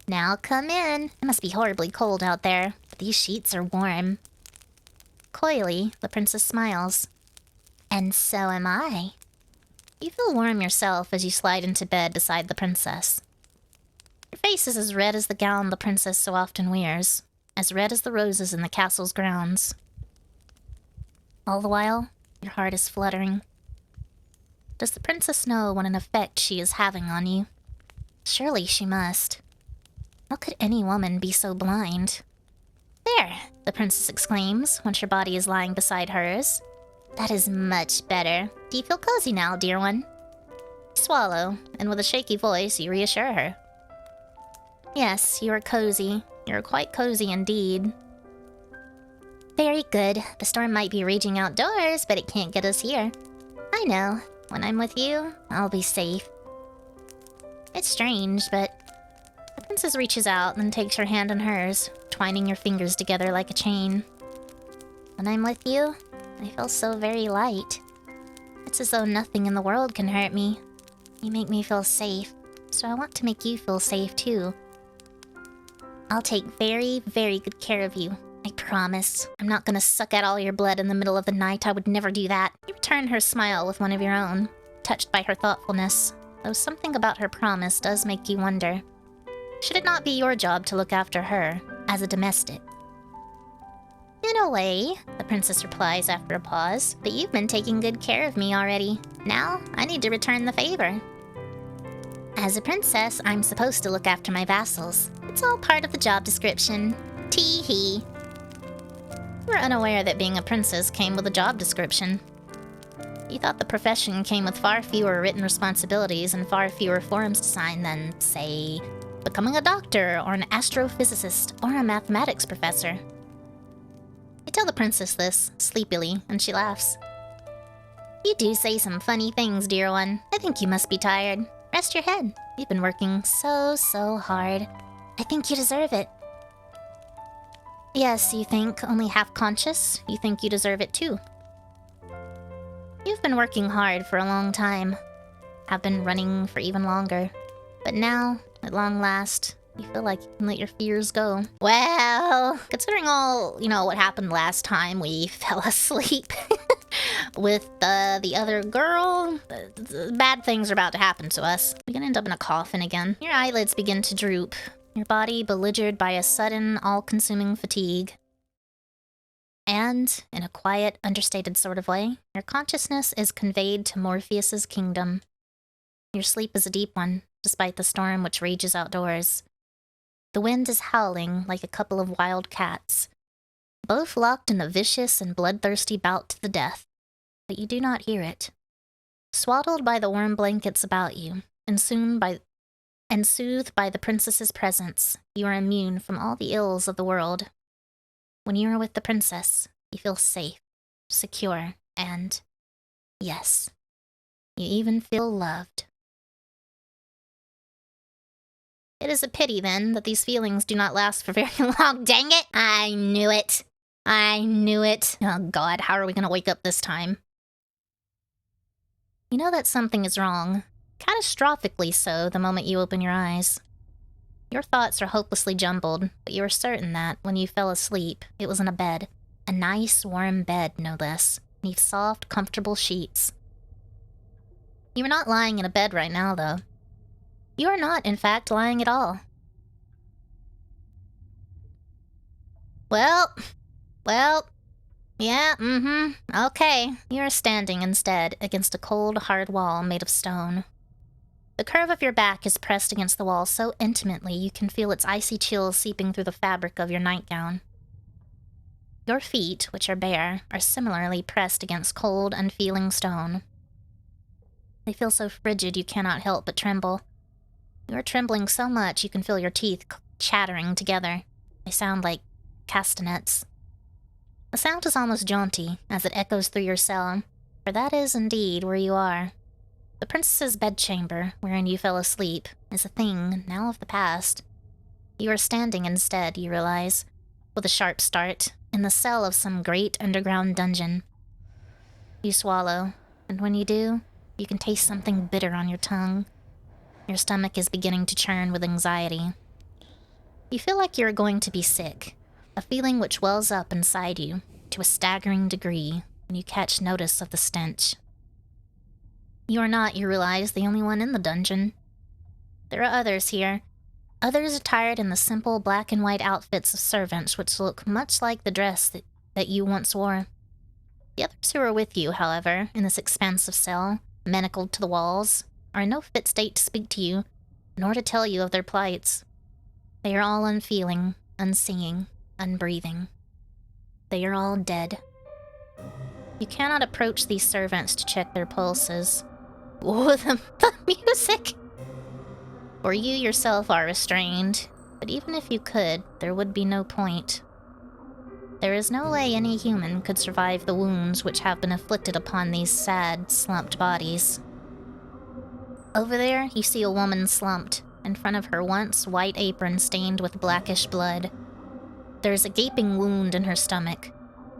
Now come in. It must be horribly cold out there, but these sheets are warm. Coyly, the princess smiles. And so am I. You feel warm yourself as you slide into bed beside the princess. Your face is as red as the gown the princess so often wears, as red as the roses in the castle's grounds. All the while, your heart is fluttering. Does the princess know what an effect she is having on you? Surely she must. How could any woman be so blind? There, the princess exclaims, once your body is lying beside hers. That is much better. Do you feel cozy now, dear one? You swallow, and with a shaky voice, you reassure her. Yes, you are cozy. You are quite cozy indeed. Very good. The storm might be raging outdoors, but it can't get us here. I know. When I'm with you, I'll be safe. It's strange, but... The princess reaches out and takes your hand in hers, twining your fingers together like a chain. When I'm with you, I feel so very light. It's as though nothing in the world can hurt me. You make me feel safe, so I want to make you feel safe too. I'll take very, very good care of you. I promise. I'm not gonna suck out all your blood in the middle of the night. I would never do that. You return her smile with one of your own, touched by her thoughtfulness, though something about her promise does make you wonder. Should it not be your job to look after her, as a domestic? In a way, the princess replies after a pause, but you've been taking good care of me already. Now, I need to return the favor. As a princess, I'm supposed to look after my vassals. It's all part of the job description. Tee-hee. You were unaware that being a princess came with a job description. You thought the profession came with far fewer written responsibilities and far fewer forms to sign than, say, becoming a doctor or an astrophysicist or a mathematics professor. I tell the princess this, sleepily, and she laughs. You do say some funny things, dear one. I think you must be tired. Rest your head. You've been working so hard. I think you deserve it. Yes, you think, only half conscious? You think you deserve it too. You've been working hard for a long time. Have been running for even longer. But now, at long last, you feel like you can let your fears go. Well, considering all, what happened last time we fell asleep with the other girl, bad things are about to happen to us. We're gonna end up in a coffin again. Your eyelids begin to droop, your body belligered by a sudden, all-consuming fatigue. And, in a quiet, understated sort of way, your consciousness is conveyed to Morpheus's kingdom. Your sleep is a deep one, despite the storm which rages outdoors. The wind is howling like a couple of wild cats, both locked in a vicious and bloodthirsty bout to the death, but you do not hear it. Swaddled by the warm blankets about you, and soothed by the princess's presence, you are immune from all the ills of the world. When you are with the princess, you feel safe, secure, and, yes, you even feel loved. It is a pity, then, that these feelings do not last for very long. Dang it! I knew it! I knew it! Oh god, how are we gonna wake up this time? You know that something is wrong. Catastrophically so the moment you open your eyes. Your thoughts are hopelessly jumbled, but you are certain that, when you fell asleep, it was in a bed. A nice, warm bed, no less, beneath soft, comfortable sheets. You are not lying in a bed right now, though. You are not, in fact, lying at all. Well, yeah, okay. You are standing, instead, against a cold, hard wall made of stone. The curve of your back is pressed against the wall so intimately you can feel its icy chill seeping through the fabric of your nightgown. Your feet, which are bare, are similarly pressed against cold, unfeeling stone. They feel so frigid you cannot help but tremble. You are trembling so much you can feel your teeth chattering together. They sound like castanets. The sound is almost jaunty, as it echoes through your cell, for that is indeed where you are. The princess's bedchamber, wherein you fell asleep, is a thing now of the past. You are standing instead, you realize, with a sharp start, in the cell of some great underground dungeon. You swallow, and when you do, you can taste something bitter on your tongue. Your stomach is beginning to churn with anxiety. You feel like you are going to be sick, a feeling which wells up inside you to a staggering degree when you catch notice of the stench. You are not, you realize, the only one in the dungeon. There are others here, others attired in the simple black and white outfits of servants which look much like the dress that you once wore. The others who are with you, however, in this expansive cell, manacled to the walls, are in no fit state to speak to you, nor to tell you of their plights. They are all unfeeling, unseeing, unbreathing. They are all dead. You cannot approach these servants to check their pulses. Oh, the music! For you yourself are restrained, but even if you could, there would be no point. There is no way any human could survive the wounds which have been inflicted upon these sad, slumped bodies. Over there, you see a woman slumped, in front of her once white apron stained with blackish blood. There is a gaping wound in her stomach,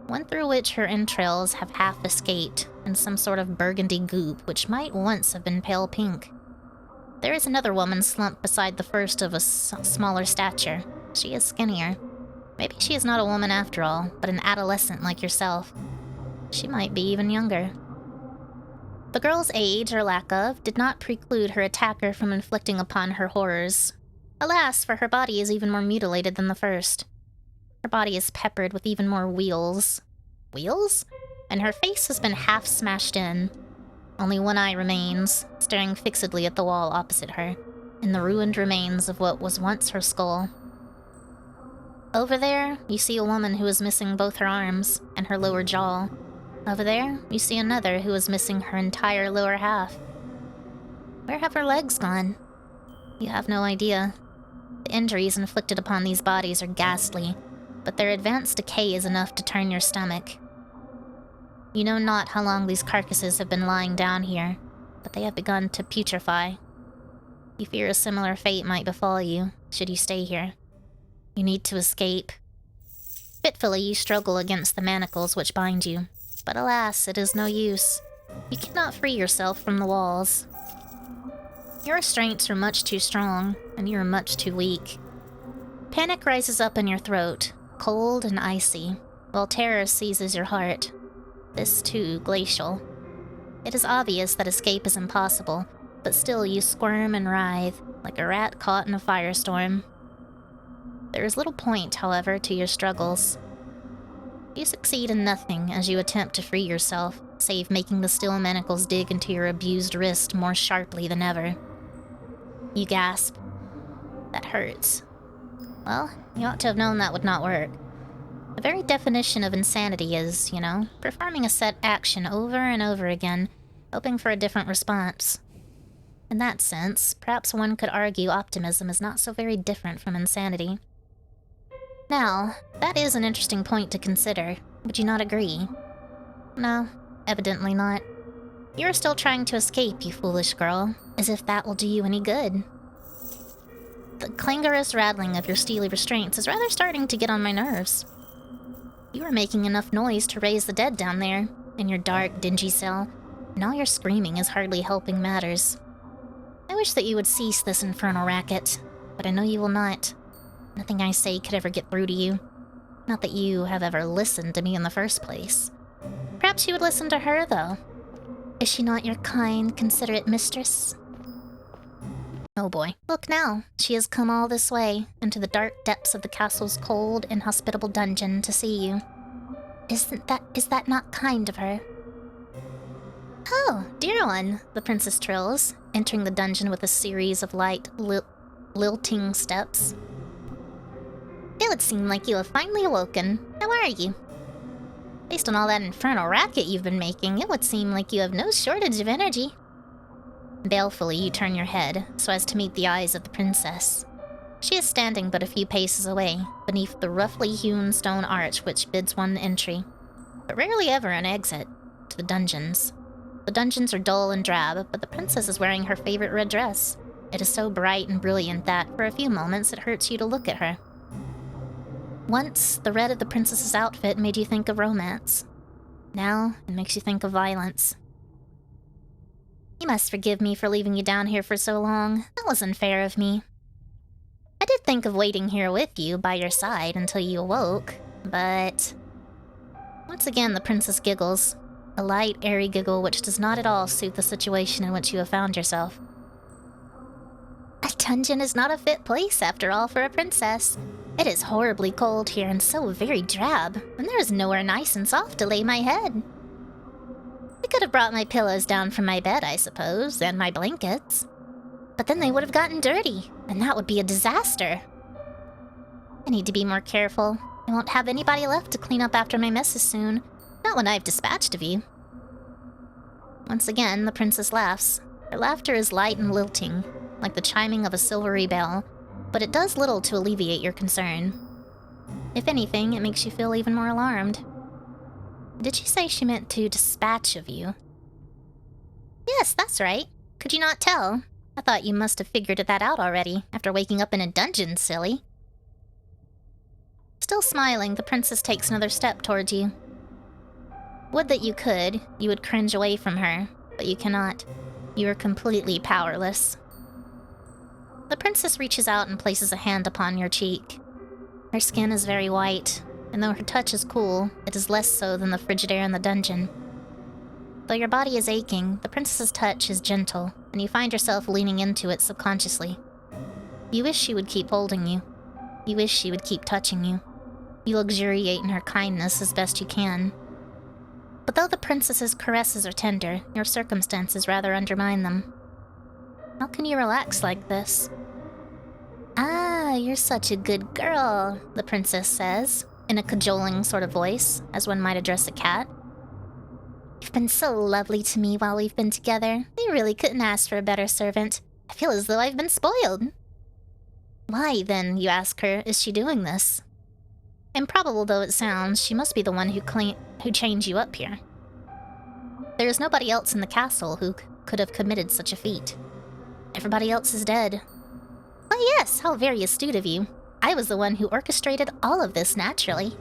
one through which her entrails have half escaped, in some sort of burgundy goop which might once have been pale pink. There is another woman slumped beside the first of a smaller stature. She is skinnier. Maybe she is not a woman after all, but an adolescent like yourself. She might be even younger. The girl's age, or lack of, did not preclude her attacker from inflicting upon her horrors. Alas, for her body is even more mutilated than the first. Her body is peppered with even more wheals. Wheals? And her face has been half smashed in. Only one eye remains, staring fixedly at the wall opposite her, in the ruined remains of what was once her skull. Over there, you see a woman who is missing both her arms and her lower jaw. Over there, you see another who is missing her entire lower half. Where have her legs gone? You have no idea. The injuries inflicted upon these bodies are ghastly, but their advanced decay is enough to turn your stomach. You know not how long these carcasses have been lying down here, but they have begun to putrefy. You fear a similar fate might befall you, should you stay here. You need to escape. Fitfully, you struggle against the manacles which bind you, but alas, it is no use. You cannot free yourself from the walls. Your restraints are much too strong, and you are much too weak. Panic rises up in your throat, cold and icy, while terror seizes your heart. This too glacial. It is obvious that escape is impossible, but still you squirm and writhe, like a rat caught in a firestorm. There is little point, however, to your struggles. You succeed in nothing as you attempt to free yourself, save making the steel manacles dig into your abused wrist more sharply than ever. You gasp. That hurts. Well, you ought to have known that would not work. The very definition of insanity is, performing a set action over and over again, hoping for a different response. In that sense, perhaps one could argue optimism is not so very different from insanity. Now, that is an interesting point to consider. Would you not agree? No, evidently not. You are still trying to escape, you foolish girl, as if that will do you any good. The clangorous rattling of your steely restraints is rather starting to get on my nerves. You are making enough noise to raise the dead down there, in your dark, dingy cell, and all your screaming is hardly helping matters. I wish that you would cease this infernal racket, but I know you will not. Nothing I say could ever get through to you. Not that you have ever listened to me in the first place. Perhaps you would listen to her, though. Is she not your kind, considerate mistress? Oh boy. Look now, she has come all this way, into the dark depths of the castle's cold, inhospitable dungeon to see you. Is that not kind of her? Oh, dear one, the princess trills, entering the dungeon with a series of light, lilting steps. It would seem like you have finally awoken. How are you? Based on all that infernal racket you've been making, it would seem like you have no shortage of energy. Balefully, you turn your head, so as to meet the eyes of the princess. She is standing but a few paces away, beneath the roughly hewn stone arch which bids one entry, but rarely ever an exit, to the dungeons. The dungeons are dull and drab, but the princess is wearing her favorite red dress. It is so bright and brilliant that, for a few moments, it hurts you to look at her. Once, the red of the princess's outfit made you think of romance. Now, it makes you think of violence. You must forgive me for leaving you down here for so long. That was unfair of me. I did think of waiting here with you, by your side, until you awoke, but... Once again, the princess giggles. A light, airy giggle which does not at all suit the situation in which you have found yourself. A dungeon is not a fit place, after all, for a princess. It is horribly cold here and so very drab, and there is nowhere nice and soft to lay my head. I could have brought my pillows down from my bed, I suppose, and my blankets. But then they would have gotten dirty, and that would be a disaster. I need to be more careful. I won't have anybody left to clean up after my messes soon. Not when I've dispatched of you. Once again, the princess laughs. Her laughter is light and lilting, like the chiming of a silvery bell, but it does little to alleviate your concern. If anything, it makes you feel even more alarmed. Did she say she meant to dispatch of you? Yes, that's right. Could you not tell? I thought you must have figured that out already, after waking up in a dungeon, silly. Still smiling, the princess takes another step towards you. Would that you could, you would cringe away from her, but you cannot. You are completely powerless. The princess reaches out and places a hand upon your cheek. Her skin is very white, and though her touch is cool, it is less so than the frigid air in the dungeon. Though your body is aching, the princess's touch is gentle, and you find yourself leaning into it subconsciously. You wish she would keep holding you. You wish she would keep touching you. You luxuriate in her kindness as best you can. But though the princess's caresses are tender, your circumstances rather undermine them. How can you relax like this? Ah, you're such a good girl, the princess says, in a cajoling sort of voice, as one might address a cat. You've been so lovely to me while we've been together. I really couldn't ask for a better servant. I feel as though I've been spoiled. Why, then, you ask her, is she doing this? Improbable though it sounds, she must be the one who chained you up here. There is nobody else in the castle who could have committed such a feat. Everybody else is dead. Why yes, how very astute of you. I was the one who orchestrated all of this naturally.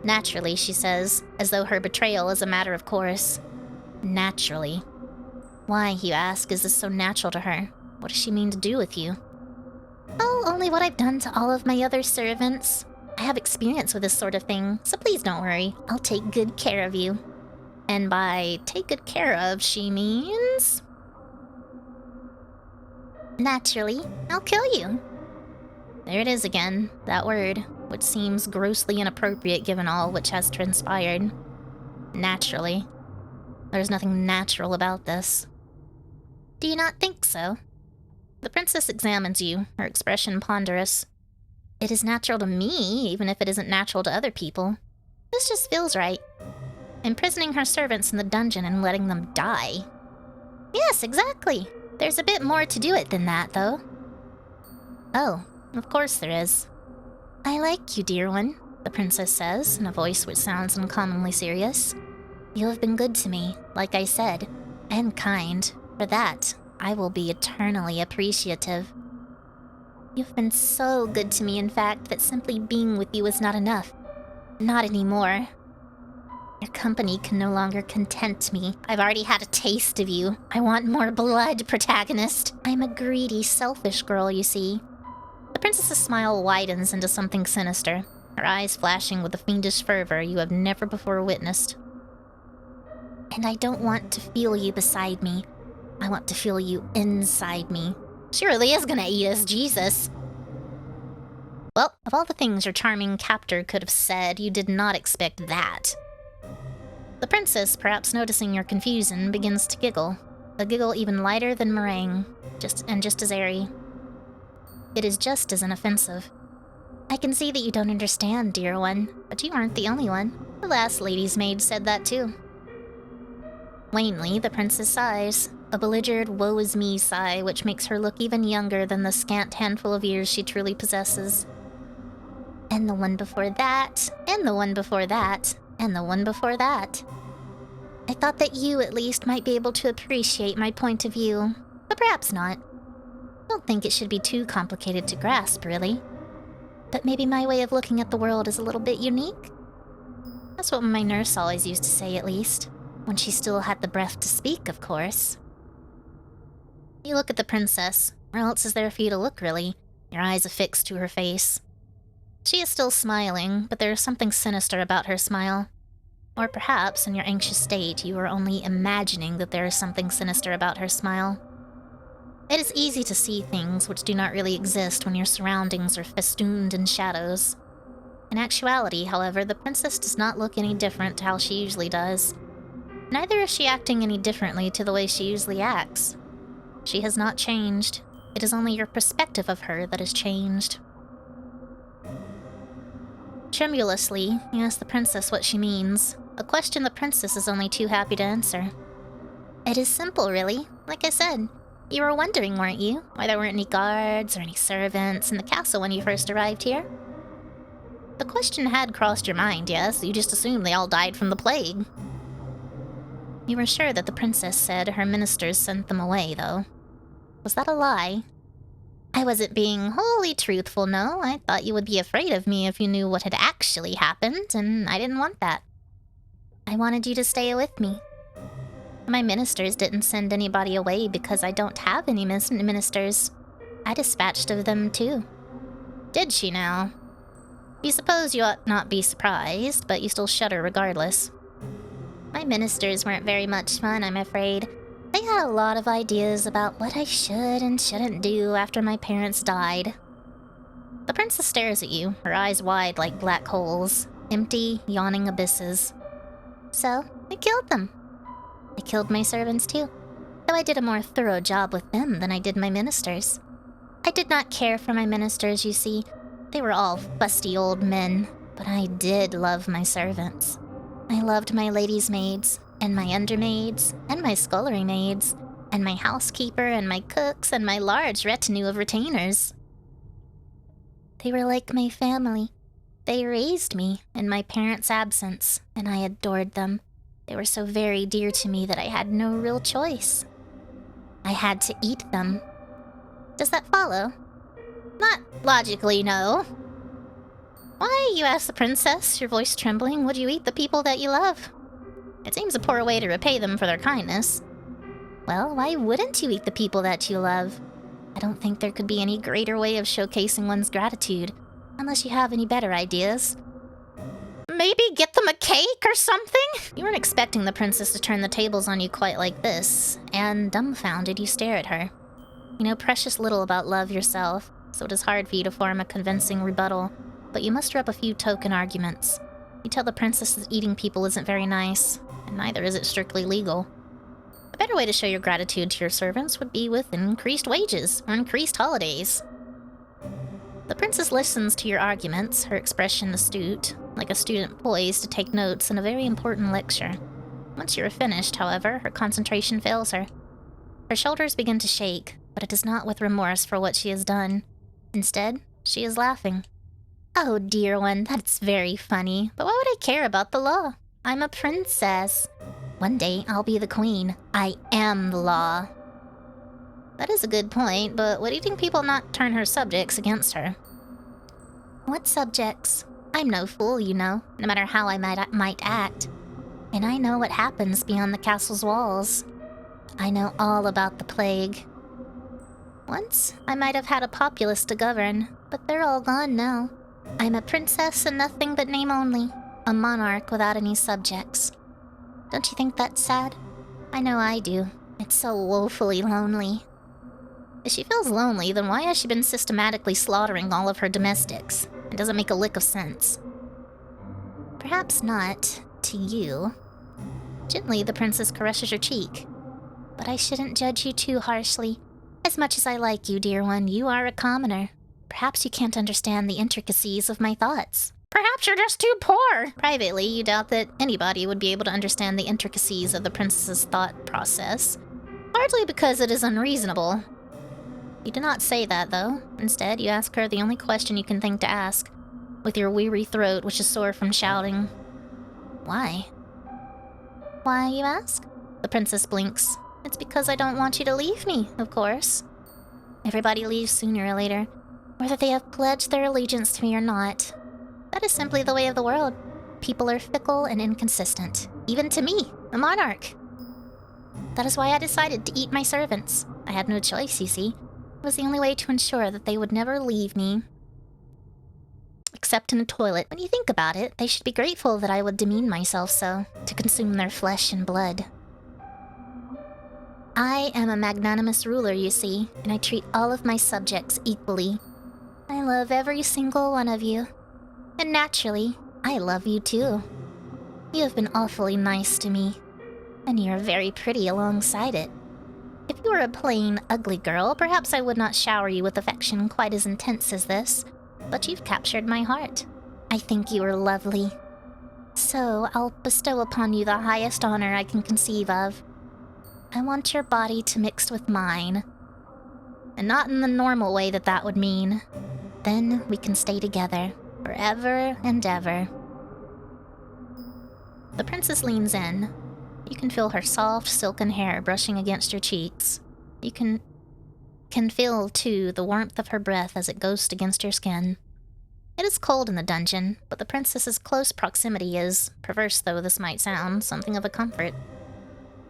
Naturally, she says, as though her betrayal is a matter of course. Naturally. Why, you ask, is this so natural to her? What does she mean to do with you? Oh, only what I've done to all of my other servants. I have experience with this sort of thing, so please don't worry. I'll take good care of you. And by take good care of, she means... Naturally, I'll kill you. There it is again, that word, which seems grossly inappropriate given all which has transpired. Naturally. There's nothing natural about this. Do you not think so? The princess examines you, her expression ponderous. It is natural to me, even if it isn't natural to other people. This just feels right. Imprisoning her servants in the dungeon and letting them die. Yes, exactly. There's a bit more to do it than that, though. Oh, of course there is. I like you, dear one, the princess says, in a voice which sounds uncommonly serious. You have been good to me, like I said, and kind. For that, I will be eternally appreciative. You've been so good to me, in fact, that simply being with you is not enough. Not anymore. Your company can no longer content me. I've already had a taste of you. I want more blood, protagonist. I'm a greedy, selfish girl, you see. The princess's smile widens into something sinister, her eyes flashing with a fiendish fervor you have never before witnessed. And I don't want to feel you beside me. I want to feel you inside me. She really is gonna eat us, Jesus. Well, of all the things your charming captor could have said, you did not expect that. The princess, perhaps noticing your confusion, begins to giggle. A giggle even lighter than meringue, just as airy. It is just as inoffensive. I can see that you don't understand, dear one, but you aren't the only one. The last lady's maid said that too. Lamely, the princess sighs, a belligerent woe-is-me sigh which makes her look even younger than the scant handful of years she truly possesses. And the one before that, and the one before that, and the one before that. I thought that you, at least, might be able to appreciate my point of view, but perhaps not. Don't think it should be too complicated to grasp, really. But maybe my way of looking at the world is a little bit unique? That's what my nurse always used to say, at least. When she still had the breath to speak, of course. You look at the princess. Where else is there for you to look, really? Your eyes affixed to her face. She is still smiling, but there is something sinister about her smile. Or perhaps, in your anxious state, you are only imagining that there is something sinister about her smile. It is easy to see things which do not really exist when your surroundings are festooned in shadows. In actuality, however, the princess does not look any different to how she usually does. Neither is she acting any differently to the way she usually acts. She has not changed. It is only your perspective of her that has changed. Tremulously, you ask the princess what she means, a question the princess is only too happy to answer. It is simple, really. Like I said, you were wondering, weren't you, why there weren't any guards or any servants in the castle when you first arrived here? The question had crossed your mind, yes? You just assumed they all died from the plague. You were sure that the princess said her ministers sent them away, though. Was that a lie? I wasn't being wholly truthful, no. I thought you would be afraid of me if you knew what had actually happened, and I didn't want that. I wanted you to stay with me. My ministers didn't send anybody away because I don't have any ministers. I dispatched of them too. Did she now? You suppose you ought not be surprised, but you still shudder regardless. My ministers weren't very much fun, I'm afraid. They had a lot of ideas about what I should and shouldn't do after my parents died. The princess stares at you, her eyes wide like black holes, empty, yawning abysses. So, I killed them. I killed my servants too, though I did a more thorough job with them than I did my ministers. I did not care for my ministers, you see. They were all fusty old men, but I did love my servants. I loved my ladies' maids, and my undermaids, and my scullery maids, and my housekeeper, and my cooks, and my large retinue of retainers. They were like my family. They raised me in my parents' absence, and I adored them. They were so very dear to me that I had no real choice. I had to eat them. Does that follow? Not logically, no. Why, you ask the princess, your voice trembling, would you eat the people that you love? It seems a poor way to repay them for their kindness. Well, why wouldn't you eat the people that you love? I don't think there could be any greater way of showcasing one's gratitude, unless you have any better ideas. Maybe get them a cake or something? You weren't expecting the princess to turn the tables on you quite like this, and dumbfounded you stare at her. You know precious little about love yourself, so it is hard for you to form a convincing rebuttal, but you muster up a few token arguments. You tell the princess that eating people isn't very nice, and neither is it strictly legal. A better way to show your gratitude to your servants would be with increased wages or increased holidays. The princess listens to your arguments, her expression astute, like a student poised to take notes in a very important lecture. Once you are finished, however, her concentration fails her. Her shoulders begin to shake, but it is not with remorse for what she has done. Instead, she is laughing. Oh, dear one, that's very funny, but why would I care about the law? I'm a princess. One day, I'll be the queen. I am the law. That is a good point, but what do you think people not turn her subjects against her? What subjects? I'm no fool, you know, no matter how I might act. And I know what happens beyond the castle's walls. I know all about the plague. Once, I might have had a populace to govern, but they're all gone now. I'm a princess and nothing but name only. A monarch without any subjects. Don't you think that's sad? I know I do. It's so woefully lonely. If she feels lonely, then why has she been systematically slaughtering all of her domestics? It doesn't make a lick of sense. Perhaps not to you. Gently, the princess caresses your cheek. But I shouldn't judge you too harshly. As much as I like you, dear one, you are a commoner. Perhaps you can't understand the intricacies of my thoughts. Perhaps you're just too poor! Privately, you doubt that anybody would be able to understand the intricacies of the princess's thought process. Largely because it is unreasonable. You do not say that, though. Instead, you ask her the only question you can think to ask, with your weary throat which is sore from shouting. Why? Why, you ask? The princess blinks. It's because I don't want you to leave me, of course. Everybody leaves sooner or later, whether they have pledged their allegiance to me or not. That is simply the way of the world. People are fickle and inconsistent, even to me, a monarch. That is why I decided to eat my servants. I had no choice, you see. It was the only way to ensure that they would never leave me, except in a toilet. When you think about it, they should be grateful that I would demean myself so, to consume their flesh and blood. I am a magnanimous ruler, you see, and I treat all of my subjects equally. I love every single one of you. And naturally, I love you too. You have been awfully nice to me, and you're very pretty alongside it. If you were a plain, ugly girl, perhaps I would not shower you with affection quite as intense as this, but you've captured my heart. I think you are lovely. So I'll bestow upon you the highest honor I can conceive of. I want your body to mix with mine. And not in the normal way that would mean. Then we can stay together, forever and ever. The princess leans in. You can feel her soft, silken hair brushing against your cheeks. You can feel, too, the warmth of her breath as it ghosts against your skin. It is cold in the dungeon, but the princess's close proximity is, perverse though this might sound, something of a comfort.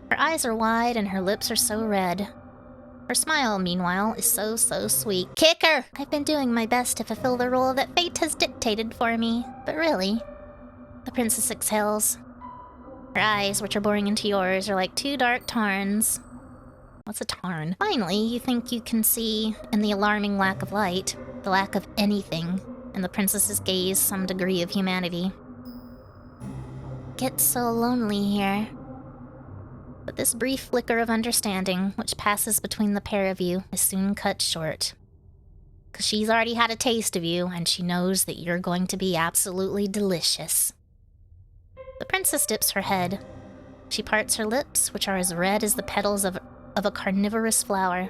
Her eyes are wide and her lips are so red. Her smile, meanwhile, is so sweet. Kick her! I've been doing my best to fulfill the role that fate has dictated for me, but really... The princess exhales. Her eyes, which are boring into yours, are like two dark tarns. What's a tarn? Finally, you think you can see, in the alarming lack of light, the lack of anything, in the princess's gaze some degree of humanity. Gets so lonely here. But this brief flicker of understanding, which passes between the pair of you, is soon cut short. 'Cause she's already had a taste of you, and she knows that you're going to be absolutely delicious. The princess dips her head. She parts her lips, which are as red as the petals of a carnivorous flower.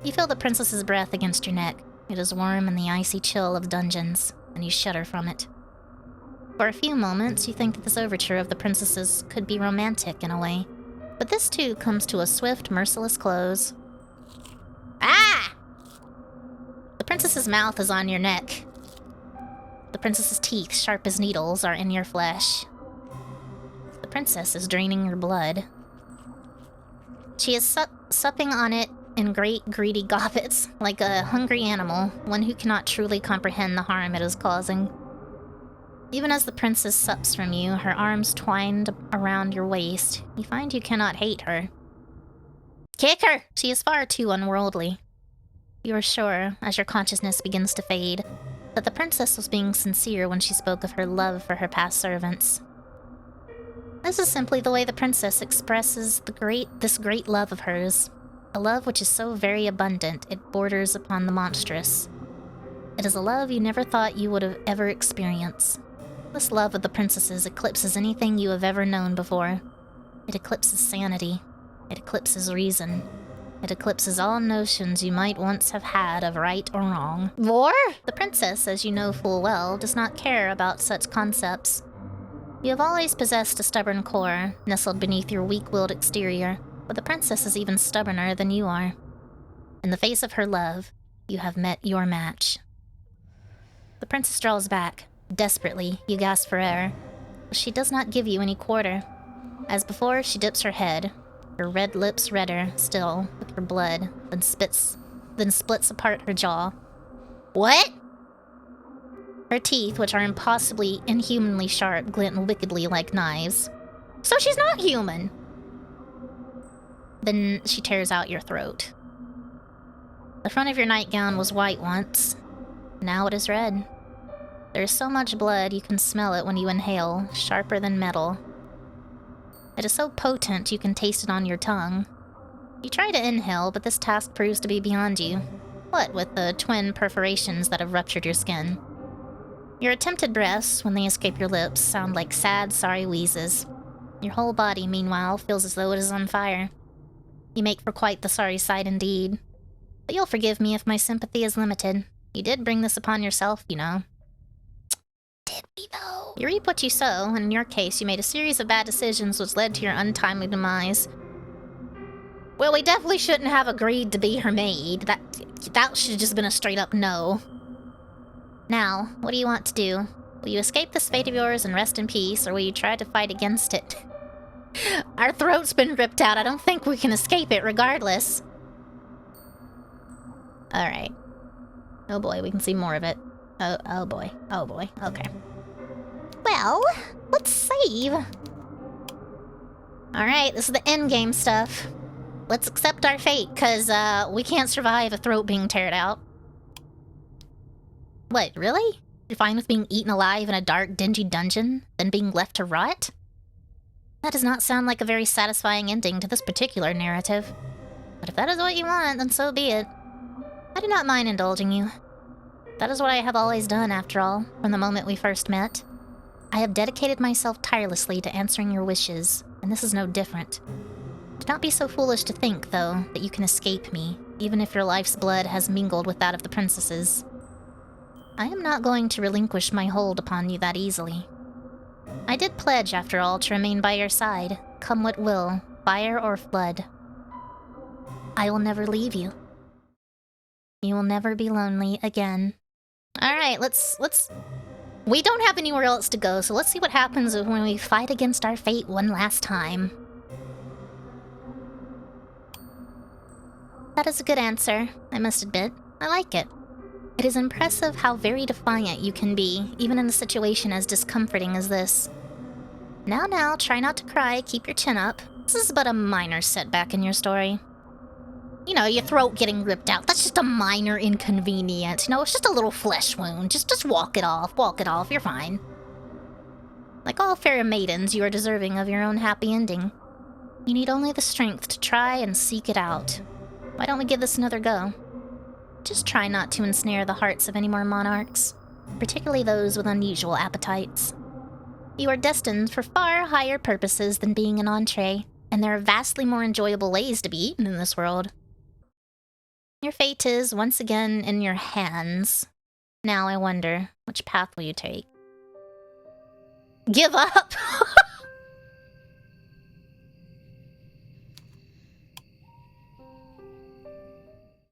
You feel the princess's breath against your neck. It is warm in the icy chill of dungeons, and you shudder from it. For a few moments, you think that this overture of the princess's could be romantic in a way. But this too comes to a swift, merciless close. Ah! The princess's mouth is on your neck. The princess's teeth, sharp as needles, are in your flesh. The princess is draining your blood. She is supping on it in great, greedy gobbets, like a hungry animal, one who cannot truly comprehend the harm it is causing. Even as the princess sups from you, her arms twined around your waist, you find you cannot hate her. Kick her! She is far too unworldly. You are sure, as your consciousness begins to fade, that the princess was being sincere when she spoke of her love for her past servants. This is simply the way the princess expresses this great love of hers, a love which is so very abundant it borders upon the monstrous. It is a love you never thought you would have ever experienced. This love of the princess's eclipses anything you have ever known before. It eclipses sanity. It eclipses reason. It eclipses all notions you might once have had of right or wrong. War? The princess, as you know full well, does not care about such concepts. You have always possessed a stubborn core, nestled beneath your weak-willed exterior, but the princess is even stubborner than you are. In the face of her love, you have met your match. The princess draws back. Desperately, you gasp for air. But she does not give you any quarter. As before, she dips her head, her red lips redder still with her blood, then splits apart her jaw. What? Her teeth, which are impossibly, inhumanly sharp, glint wickedly like knives. So she's not human! Then she tears out your throat. The front of your nightgown was white once. Now it is red. There is so much blood you can smell it when you inhale, sharper than metal. It is so potent you can taste it on your tongue. You try to inhale, but this task proves to be beyond you. What with the twin perforations that have ruptured your skin? Your attempted breaths, when they escape your lips, sound like sad, sorry wheezes. Your whole body, meanwhile, feels as though it is on fire. You make for quite the sorry sight indeed. But you'll forgive me if my sympathy is limited. You did bring this upon yourself, you know. Did we, though? You reap what you sow, and in your case, you made a series of bad decisions which led to your untimely demise. Well, we definitely shouldn't have agreed to be her maid. That should have just been a straight-up no. Now, what do you want to do? Will you escape this fate of yours and rest in peace, or will you try to fight against it? Our throat's been ripped out. I don't think we can escape it regardless. Alright. Oh boy, we can see more of it. Oh boy. Oh boy. Okay. Well, let's save. Alright, this is the endgame stuff. Let's accept our fate, because we can't survive a throat being teared out. What, really? You're fine with being eaten alive in a dark, dingy dungeon, then being left to rot? That does not sound like a very satisfying ending to this particular narrative. But if that is what you want, then so be it. I do not mind indulging you. That is what I have always done, after all, from the moment we first met. I have dedicated myself tirelessly to answering your wishes, and this is no different. Do not be so foolish to think, though, that you can escape me, even if your life's blood has mingled with that of the princess's. I am not going to relinquish my hold upon you that easily. I did pledge, after all, to remain by your side, come what will, fire or flood. I will never leave you. You will never be lonely again. Alright, let's... We don't have anywhere else to go, so let's see what happens when we fight against our fate one last time. That is a good answer, I must admit. I like it. It is impressive how very defiant you can be, even in a situation as discomforting as this. Now, try not to cry, keep your chin up. This is but a minor setback in your story. You know, your throat getting ripped out, that's just a minor inconvenience. You know, it's just a little flesh wound. Just walk it off, you're fine. Like all fair maidens, you are deserving of your own happy ending. You need only the strength to try and seek it out. Why don't we give this another go? Just try not to ensnare the hearts of any more monarchs, particularly those with unusual appetites. You are destined for far higher purposes than being an entree, and there are vastly more enjoyable ways to be eaten in this world. Your fate is, once again, in your hands. Now I wonder, which path will you take? Give up!